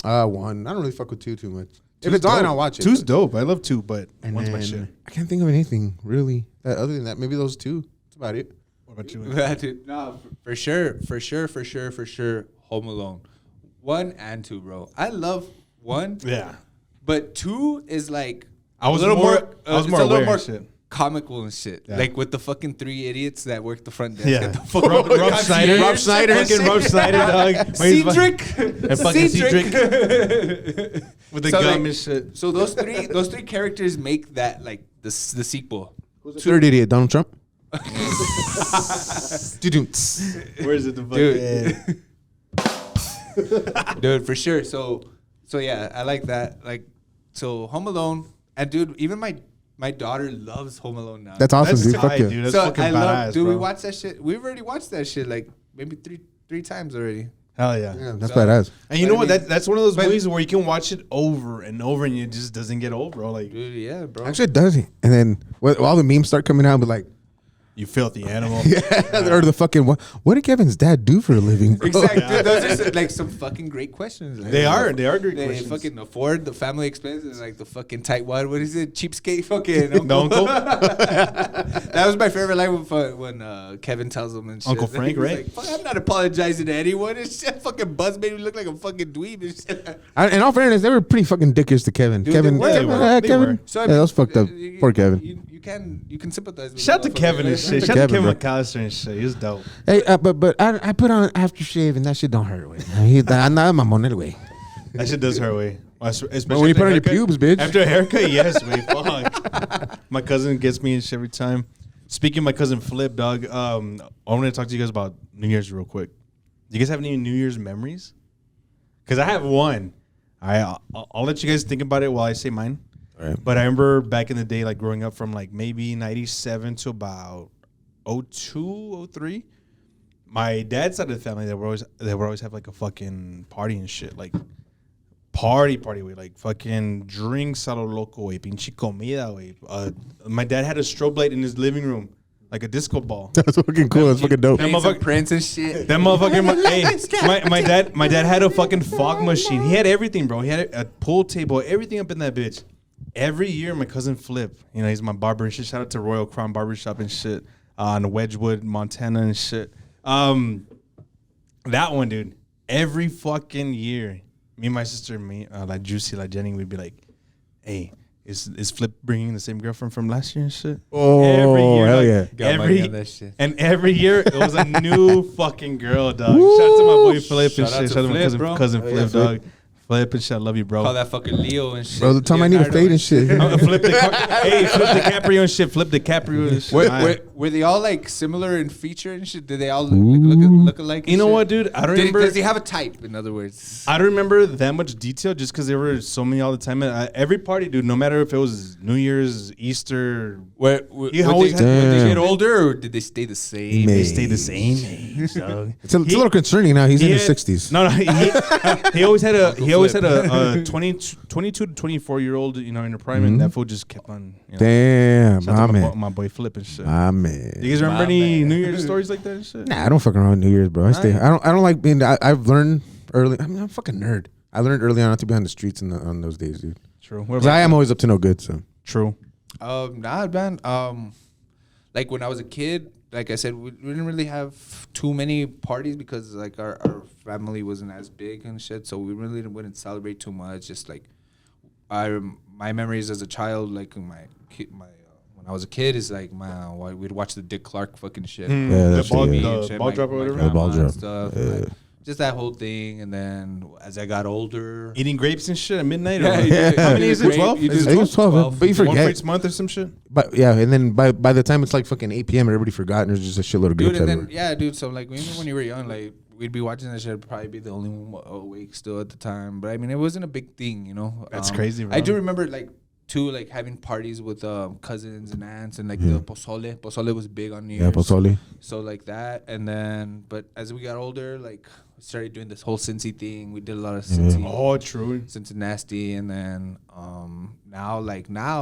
One. I don't really fuck with two too much. If it's on, I'll watch it. 2's dope. I love 2, but And one's my then shit. I can't think of anything really other than that. Maybe those two. That's about it. What about you? Dude, no, for sure. Home Alone, 1 and 2, bro. I love 1, Yeah. but 2 is like I was a little more- more. I was it's more a little aware more of shit. comical and shit. Yeah. Like with the fucking 3 idiots that work the front desk. Yeah. At the fucking Rob Schneider. Rob Schneider. Fucking Rob Schneider, dog. Cedric. And fucking Cedric. With the So, gum like, and shit. So those three characters make that like the sequel. Who's the third idiot? Donald Trump? Where's it? Dude, for sure. So yeah, I like that. Like, so Home Alone, and dude, even my daughter loves Home Alone now. That's awesome, That's dude. tight, Fuck yeah. dude. That's So fucking I badass, love, dude. bro. We watched that shit. We've already watched that shit like maybe three times already. Hell yeah. Yeah, that's So- badass. And you know But I what? mean- That's one of those but- movies where you can watch it over and over, and it just doesn't get old, bro. Like Dude, yeah, bro. Actually, it does. And then all the memes start coming out, but like, you filthy animal. or the fucking what did Kevin's dad do for a living? Bro? Exactly. Dude, those are like some fucking great questions. Like, They are great They questions. fucking afford the family expenses, like the fucking tightwad. What is it? Cheapskate fucking uncle. The uncle? That was my favorite line when Kevin tells him and shit. Uncle Frank, He's right? Like, fuck, I'm not apologizing to anyone. It's just fucking Buzz made me look like a fucking dweeb and shit. In all fairness, they were pretty fucking dickish to Kevin. Dude, Kevin, they were. They Kevin. were. So, I Yeah, mean, that was fucked up. Poor Kevin. You can sympathize with Shout out to the Kevin and motherfucker. shit. Shout out to Kevin, Kevin bro. McAllister and shit. He was dope. Hey, but I put on aftershave and that shit don't hurt. I'm not mamon anyway. That shit does hurt way. Especially But when you after put on your haircut. pubes, bitch. After a haircut, yes, way. Fuck. My cousin gets me and shit every time. Speaking of my cousin Flip, dog, I want to talk to you guys about New Year's real quick. Do you guys have any New Year's memories? Because I have one. I'll let you guys think about it while I say mine. All right. But I remember back in the day, like growing up from like maybe 97 to about 02, 03. My dad's side of the family, they would always have like a fucking party and shit. Like party way. Like fucking drinks a lo loco, way. Pinche comida, way. My dad had a strobe light in his living room. Like a disco ball. That's fucking cool. That's fucking dope. That Playing some motherfucker- Prince and shit. That motherfucker, my dad had a fucking fog machine. He had everything, bro. He had a pool table, everything up in that bitch. Every year, my cousin Flip, you know, he's my barber and shit. Shout out to Royal Crown Barbershop and shit, on Wedgwood, Montana and shit. That one, dude. Every fucking year, me and my sister, like Juicy, like Jenny, we'd be like, "Hey, is Flip bringing the same girlfriend from last year and shit?" Oh, hell yeah. Got money on that shit. And every year it was a new fucking girl, dog. Shout out to my boy Flip and Shout out shit. to Shout out to my Flip, bro. cousin Oh, yeah, Flip, Flip. dog. Flip and shit. I love you, bro. Call that fucking Leo and shit. Bro, the time I need a Leonardo fade and shit. Flip DiCaprio and shit. Flip DiCaprio and shit. Were they all like similar in feature and shit? Did they all look alike? and You know shit? what, dude? I don't remember. Does he have a type? In other words, I don't remember that much detail just because there were so many all the time. And every party, dude, no matter if it was New Year's, Easter, He always did they Damn. get older or did they stay the same? They they stayed the same age, dog. It's a little concerning now. He's in his had- 60s. No, he always had a 22 to 24-year-old, you know, in her prime, and that fool just kept on. You know, Damn, shout my out to man. my boy Flip and shit. My man. Do you guys remember My any man. New Year's stories like that and shit? Nah, I don't fuck around with New Year's, bro. I don't like being. I've learned early. I mean, I'm a fucking nerd. I learned early on not to be on the streets on those days, dude. True. Because I am always up to no good. So True. Nah, man. Like when I was a kid, like I said, we didn't really have too many parties because like our family wasn't as big and shit, so we really wouldn't celebrate too much. Just like my memories as a child, like when I was a kid, is like we'd watch the Dick Clark fucking shit. Yeah, the that's ball, it, yeah. the And shit, ball my- drop or my whatever. The ball grandma and drop. stuff, and, like, just that whole thing, and then as I got older, Eating grapes and shit at midnight. Yeah, or you what? do- How you many do is the it? grape- 12? you do Is I it think it's 12, but you one for forget. each month or some shit? But yeah, and then by the time it's like fucking 8 p.m., everybody forgot, and there's just a shitload of dude, grapes and then everywhere. dude. So like when you were young, like we'd be watching that shit. I'd probably be the only one awake still at the time. But I mean, it wasn't a big thing, you know. That's crazy, bro. I do remember like too, like having parties with cousins and aunts, and like the pozole. Pozole was big on New Year's. Yeah, pozole. So like that, and then but as we got older, like we started doing this whole Cincy thing. We did a lot of Cincy. Oh, true. Cincy nasty, and then now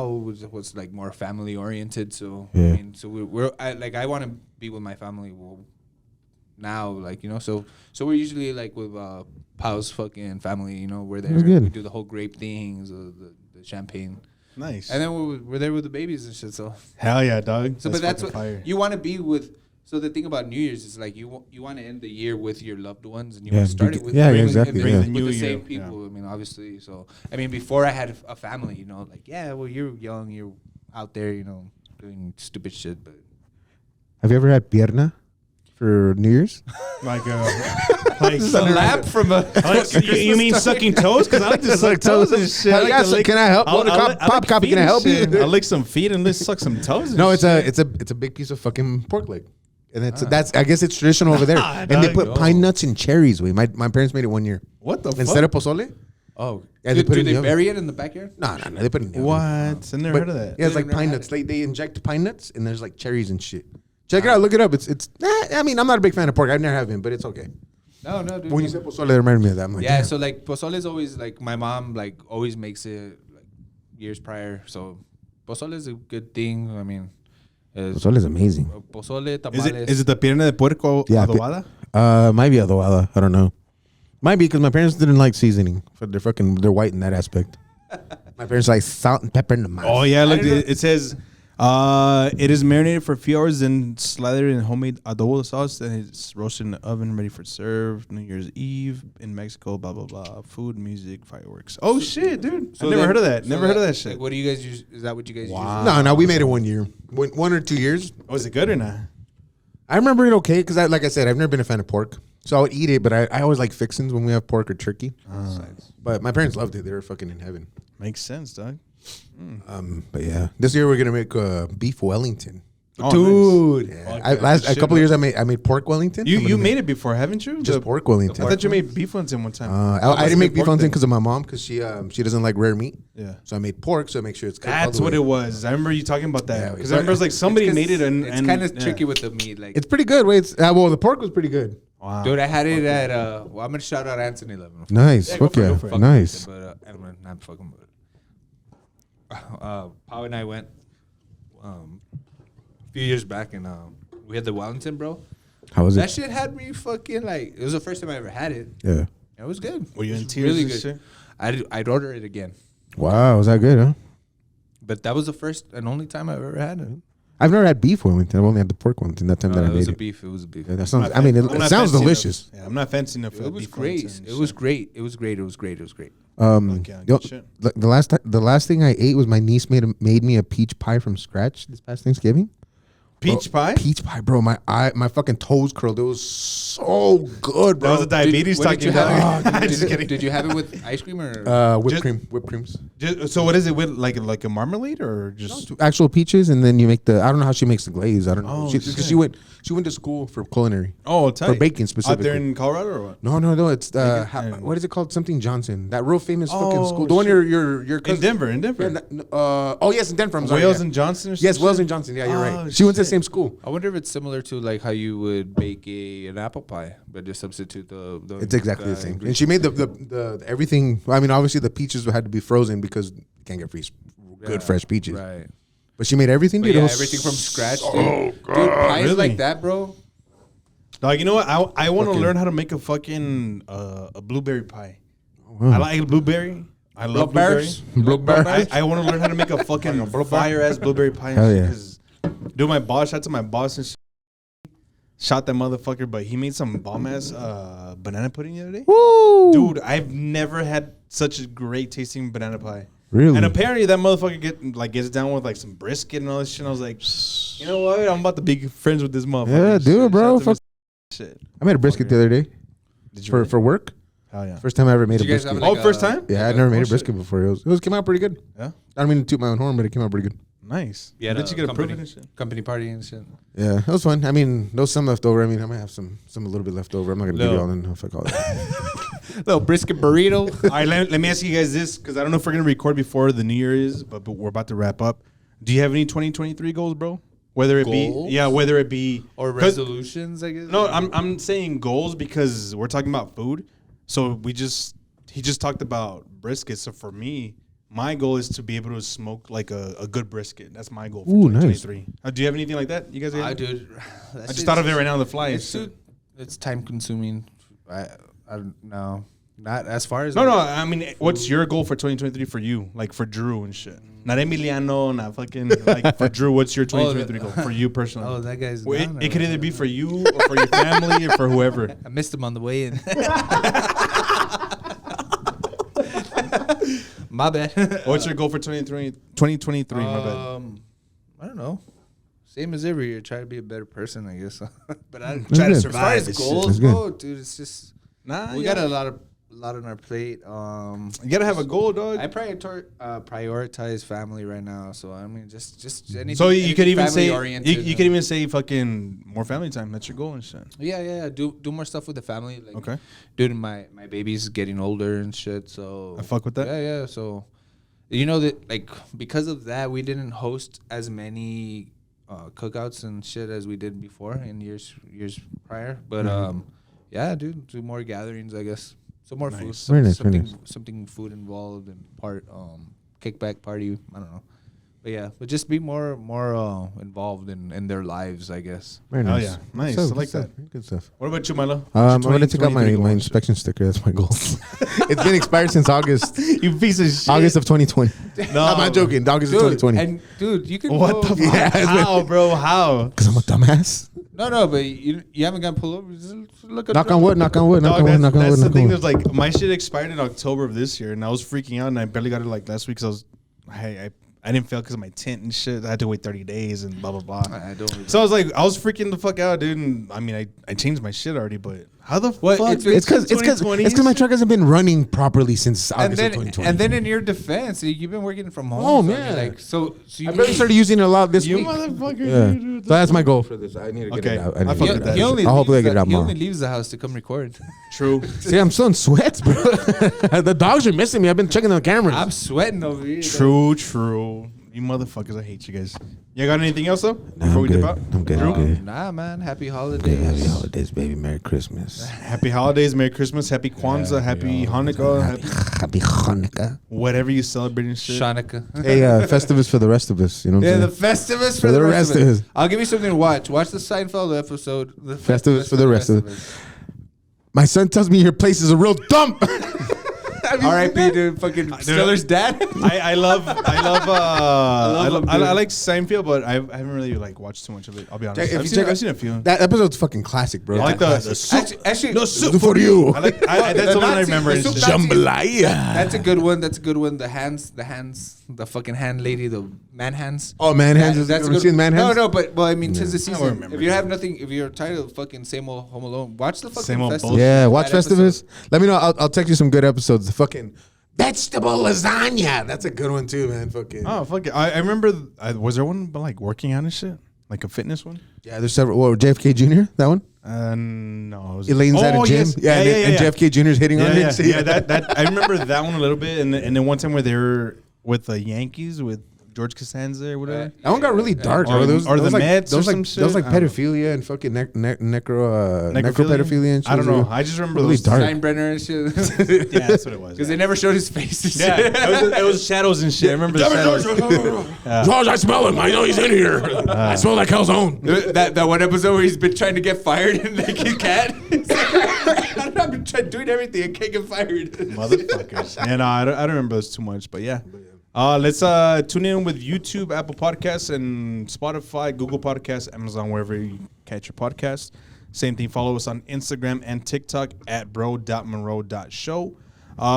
was like more family oriented. So Yeah. I mean, so I want to be with my family. Well, now, like, you know, so we're usually like with Pau's fucking family. You know, we're there. That's good. We do the whole grape things, the champagne, Nice. and then we're there with the babies and shit. So Hell yeah, dog. so, but that's what fucking fire. you want to be with. So the thing about New Year's is like you want to end the year with your loved ones, and you Yeah, want to start big- it with yeah, bring- exactly, bring yeah. with The new the year, same people. I mean, obviously. So I mean, before I had a family, you know, like yeah, well, you're young, you're out there, you know, doing stupid shit. But Have you ever had pierna? for New Year's? Like a lap from a. you mean sucking toes? Because I like to suck toes and shit. I like to lick- Can I help? Pop copy, can I help you? I lick some feet and let's suck some toes. No, and it's a big piece of fucking pork leg, and that's I guess it's traditional over there. And they put pine nuts and cherries. My parents made it one year. What the fuck? Instead of pozole. Oh, Yeah, do it in they the oven. bury it in the backyard? No, they put it in the oven. What? I never heard of that. Yeah, it's like Never pine had nuts. They inject pine nuts, and there's like cherries and shit. Check it out. Look it up. It's. I mean, I'm not a big fan of pork. I've never have been, but it's okay. No, dude. When you said pozole, it reminded me of that. I'm like, Yeah, so like pozole is always like my mom like always makes it like years prior. So pozole is a good thing. I mean, pozole is amazing. pozole, tamales. Is it the pierna de puerco adobada? Might be adobada. I don't know. Might be because my parents didn't like seasoning. They're white in that aspect. My parents like salt and pepper in the mouth. Oh yeah, look, it says it is marinated for a few hours, then slathered in homemade adobo sauce, then it's roasted in the oven, ready for serve. New Year's Eve in Mexico, blah blah blah. Food, music, fireworks. Oh shit, dude! I never heard of that. Never heard of that shit. Like, what do you guys use? Is that what you guys use? No, we made it 1 year, 1 or 2 years. Was it good or not? I remember it okay because, like I said, I've never been a fan of pork, so I would eat it. But I always like fixins when we have pork or turkey. But my parents loved it; they were fucking in heaven. Makes sense, dog. But yeah, this year we're gonna make beef Wellington. Oh, dude, nice. a couple of years I made pork Wellington. You made it before, haven't you? just pork Wellington. I thought you made beef Wellington one time. I didn't make beef Wellington because of my mom because she doesn't like rare meat. Yeah. So I made pork so I make sure it's cooked all That's the what way. it was. I remember you talking about that Yeah, because I remember it was like somebody made it and it's kind of tricky with the meat. Like, It's pretty good. Wait, the pork was pretty good. Wow. dude, I had it at. Well, I'm gonna shout out Anthony 11. Nice. Yeah, go for it, Okay. go for it. Nice. But I'm not fucking with it. Pao and I went a few years back, and we had the Wellington, bro. How was That it? shit had me fucking like. It was the first time I ever had it. Yeah. It was good. Were you It in was tears Really and good. shit? I'd order it again. Wow. Was that good? Huh? But that was the first and only time I've ever had it. I've never had beef Wellington. I've only had the pork Wellington that time that I It was made a it. beef. It was a beef. Yeah, that sounds. I'm I mean, not it sounds fancy delicious. enough. Yeah, I'm not fancy enough for It was beef great. Wellington and It was shit. great. It was great. It was great. It was great. Okay, good shit. The last thing I ate was my niece made me a peach pie from scratch this past Thanksgiving. Peach pie? Peach pie, bro. My fucking toes curled. It was so good, bro. That was a diabetes What did you talking have about. it- Just kidding. Did you have it with ice cream or? Whipped Just- cream, whipped creams. So what is it with like a marmalade or just? Actual peaches, and then you make the. I don't know how she makes the glaze. I don't know. Oh, Because shit. she went to school for culinary. Oh, tight. For baking Out specifically. there in Colorado or what? No. It's Bacon? what is it called? Something Johnson. That real famous fucking Oh, school. The one shit. your cousin. In Denver. Oh yes, in Denver. I'm sorry, Wales yeah. and Johnson. Or some Yes, Wells shit? and Johnson. Yeah, you're Oh, right. She went to the shit. same school. I wonder if it's similar to like how you would bake an apple pie, but just substitute the. It's exactly the same. And she made the everything. I mean, obviously the peaches had to be frozen because you can't get good fresh peaches. Right. But she made everything. But Dude, yeah, it was everything from scratch, so dude. good. Dude, pies Really? like that, bro. Like, you know what? I want to Fucking- learn how to make a fucking a blueberry pie. Wow. I like blueberry. I love blueberry. Blueberries. I want to learn how to make a fucking fire ass blueberry pie. Hell yeah. Dude, my boss, shout out to my boss and shit. Shot that motherfucker, but he made some bomb ass banana pudding the other day. Woo! Dude, I've never had such a great tasting banana pie. Really? And apparently that motherfucker gets down with like some brisket and all this shit. And I was like, you know what? I'm about to be friends with this motherfucker. Yeah, do it, bro. Shout out to shit. I made a brisket the other day Did you for work. Hell yeah. First time I ever made Did a you guys brisket. have, like, First time? Yeah, I never made a brisket before. It came out pretty good. Yeah. I don't mean to toot my own horn, but it came out pretty good. Nice. Yeah, Did you get a proof and shit? company party and shit. Yeah, it was fun. I mean, there was some left over. I mean, I might have some a little bit left over. I'm not gonna give you No. all in. Fuck all that. Little brisket burrito. All right, let me ask you guys this, because I don't know if we're going to record before the New Year is, but we're about to wrap up. Do you have any 2023 goals, bro? Whether it Goals? be Or 'cause- resolutions, I guess. No, I'm saying goals because we're talking about food. So he just talked about brisket. So for me, my goal is to be able to smoke like a good brisket. That's my goal for Ooh, nice. 2023. Do you have anything like that? You guys? I have? dude. I just thought of it right now on the fly. It's time consuming. I don't know. Not as far as No. I mean, what's your goal for 2023 for you? Like for Drew and shit. Not Emiliano, not fucking like for Drew. What's your 2023 goal for you personally? Oh, that guy's. Well, gone it could already. either be for you or for your family or for whoever. I missed him on the way in. My bad. What's your goal for 2023? My bad. I don't know. same as every year. Try to be a better person, I guess. But I That's try to good. survive. as this goals, That's good. bro, dude, it's just we got a lot on our plate. You gotta have a goal, dog. I prioritize family right now, so I mean, just anything. So you could even say family-oriented, you could even say fucking more family time. That's your goal and shit. yeah. Do more stuff with the family. Like, Okay. Dude, my baby's getting older and shit, so I fuck with that. Yeah. So, you know that like because of that, we didn't host as many cookouts and shit as we did before in years prior. But yeah, dude, do more gatherings, I guess. Some more food, Very nice, very nice. something food involved and kickback party. I don't know, but just be more involved in their lives, I guess. Very Oh nice. yeah, nice. Good I like stuff. that. Good stuff. What about you, Milo? I'm gonna take out my inspection sticker. That's my goal. It's been expired since August. You piece of shit. August of 2020. No, I'm not joking. August of 2020. And dude, you can What the fuck? Yeah, How, bro? How? Because I'm a dumbass. No, but you haven't gotten pulled over. Just look at Knock on wood. Knock on wood. Knock Dog, on wood. Knock on wood. that's the knock on thing. wood. That's like my shit expired in October of this year, and I was freaking out, and I barely got it like last week because I didn't fail because of my tint and shit. I had to wait 30 days and blah blah blah. I don't. So I was freaking the fuck out, dude. And I mean, I changed my shit already, but how the What? fuck? It's because my truck hasn't been running properly since And August of then, 2020. and then in your defense, you've been working from home. Oh, so man. like so you I barely started using it a lot this you week. motherfucker. Yeah, dude. so that's my goal for this. I need to get Okay. it out. I fuck with that. I'll hopefully get it out He tomorrow. only leaves the house to come record. True. See, I'm still in sweats, bro. The dogs are missing me. I've been checking the cameras. I'm sweating over here. True. You motherfuckers, I hate you guys. You got anything else though? Nah, Before I'm we good. dip out? I'm good. Drew? I'm good. Nah, man. Happy Good. holidays. Happy holidays, baby. Merry Christmas. Happy holidays, Merry Christmas, Happy Kwanzaa, Happy Hanukkah, Happy Hanukkah. whatever you celebrating shit. Shanika. Hey, Festivus for the rest of us. You know what Yeah, I'm the saying? Festivus For the rest of us. I'll give you something to watch. Watch the Seinfeld episode. The Festivus for the rest of us. My son tells me your place is a real dump. R.I.P. dude. Fucking Stiller's dad. I him, like Seinfeld, but I haven't really like watched too much of it. I'll be honest. If you I've check seen a few. That episode's fucking classic, bro. I like the soup. Actually, No soup for you. I like that's the one I remember. the soup and Nazi- shit. Jambalaya. That's a good one. That's a good one. The hands, the fucking hand lady, the man hands. Oh, man hands. That's Have a you good. seen man hands? No, but I mean, tis the I season. don't remember If you that. have nothing, if you're tired of fucking same old Home Alone, watch the fucking Same old Festivus. bullshit. Yeah, watch That Festivus. episode. Let me know. I'll text you some good episodes. The fucking vegetable lasagna. That's a good one too, man. Fucking. Oh fuck it! I remember. Was there one about like working out and shit, like a fitness one? Yeah, there's several. What, JFK Jr. That one. No, it was Elaine's at a gym. yes. Yeah, and JFK Jr.'s hitting on Yeah, it. yeah, that I remember that one a little bit, and then one time where they were with the Yankees with George Costanza or whatever. That one got really dark, Or- bro. Those, or those the like, Mets or those some like, shit. those like I don't know. pedophilia and fucking necropedophilia and shit. I don't know. I just remember Really those. dark. Steinbrenner and shit. Yeah, that's what it was. Because they never showed his face. And Yeah, shit. it was shadows and shit. I remember the shadows. George, I smell him. I know he's in here. I smell like hell's own. that one episode where he's been trying to get fired and like he can't. He's like, I've been doing everything. I can't get fired. Motherfuckers. Yeah, no, I don't remember those too much, but yeah. Let's tune in with YouTube, Apple Podcasts, and Spotify, Google Podcasts, Amazon, wherever you catch your podcast. Same thing. Follow us on Instagram and TikTok at bro.monroe.show.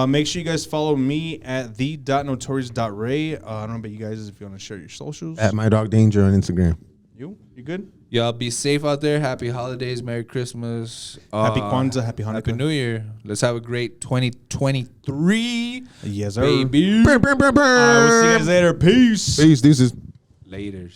Make sure you guys follow me at the.notorious.ray. I don't know about you guys if you want to share your socials. At My Dog Danger on Instagram. You good? Y'all be safe out there. Happy holidays. Merry Christmas. Happy Kwanzaa. Happy Hanukkah. Happy New Year. Let's have a great 2023. Yes, sir. Baby. All right, we'll see you guys later. Peace. Peace, deuces. Laters.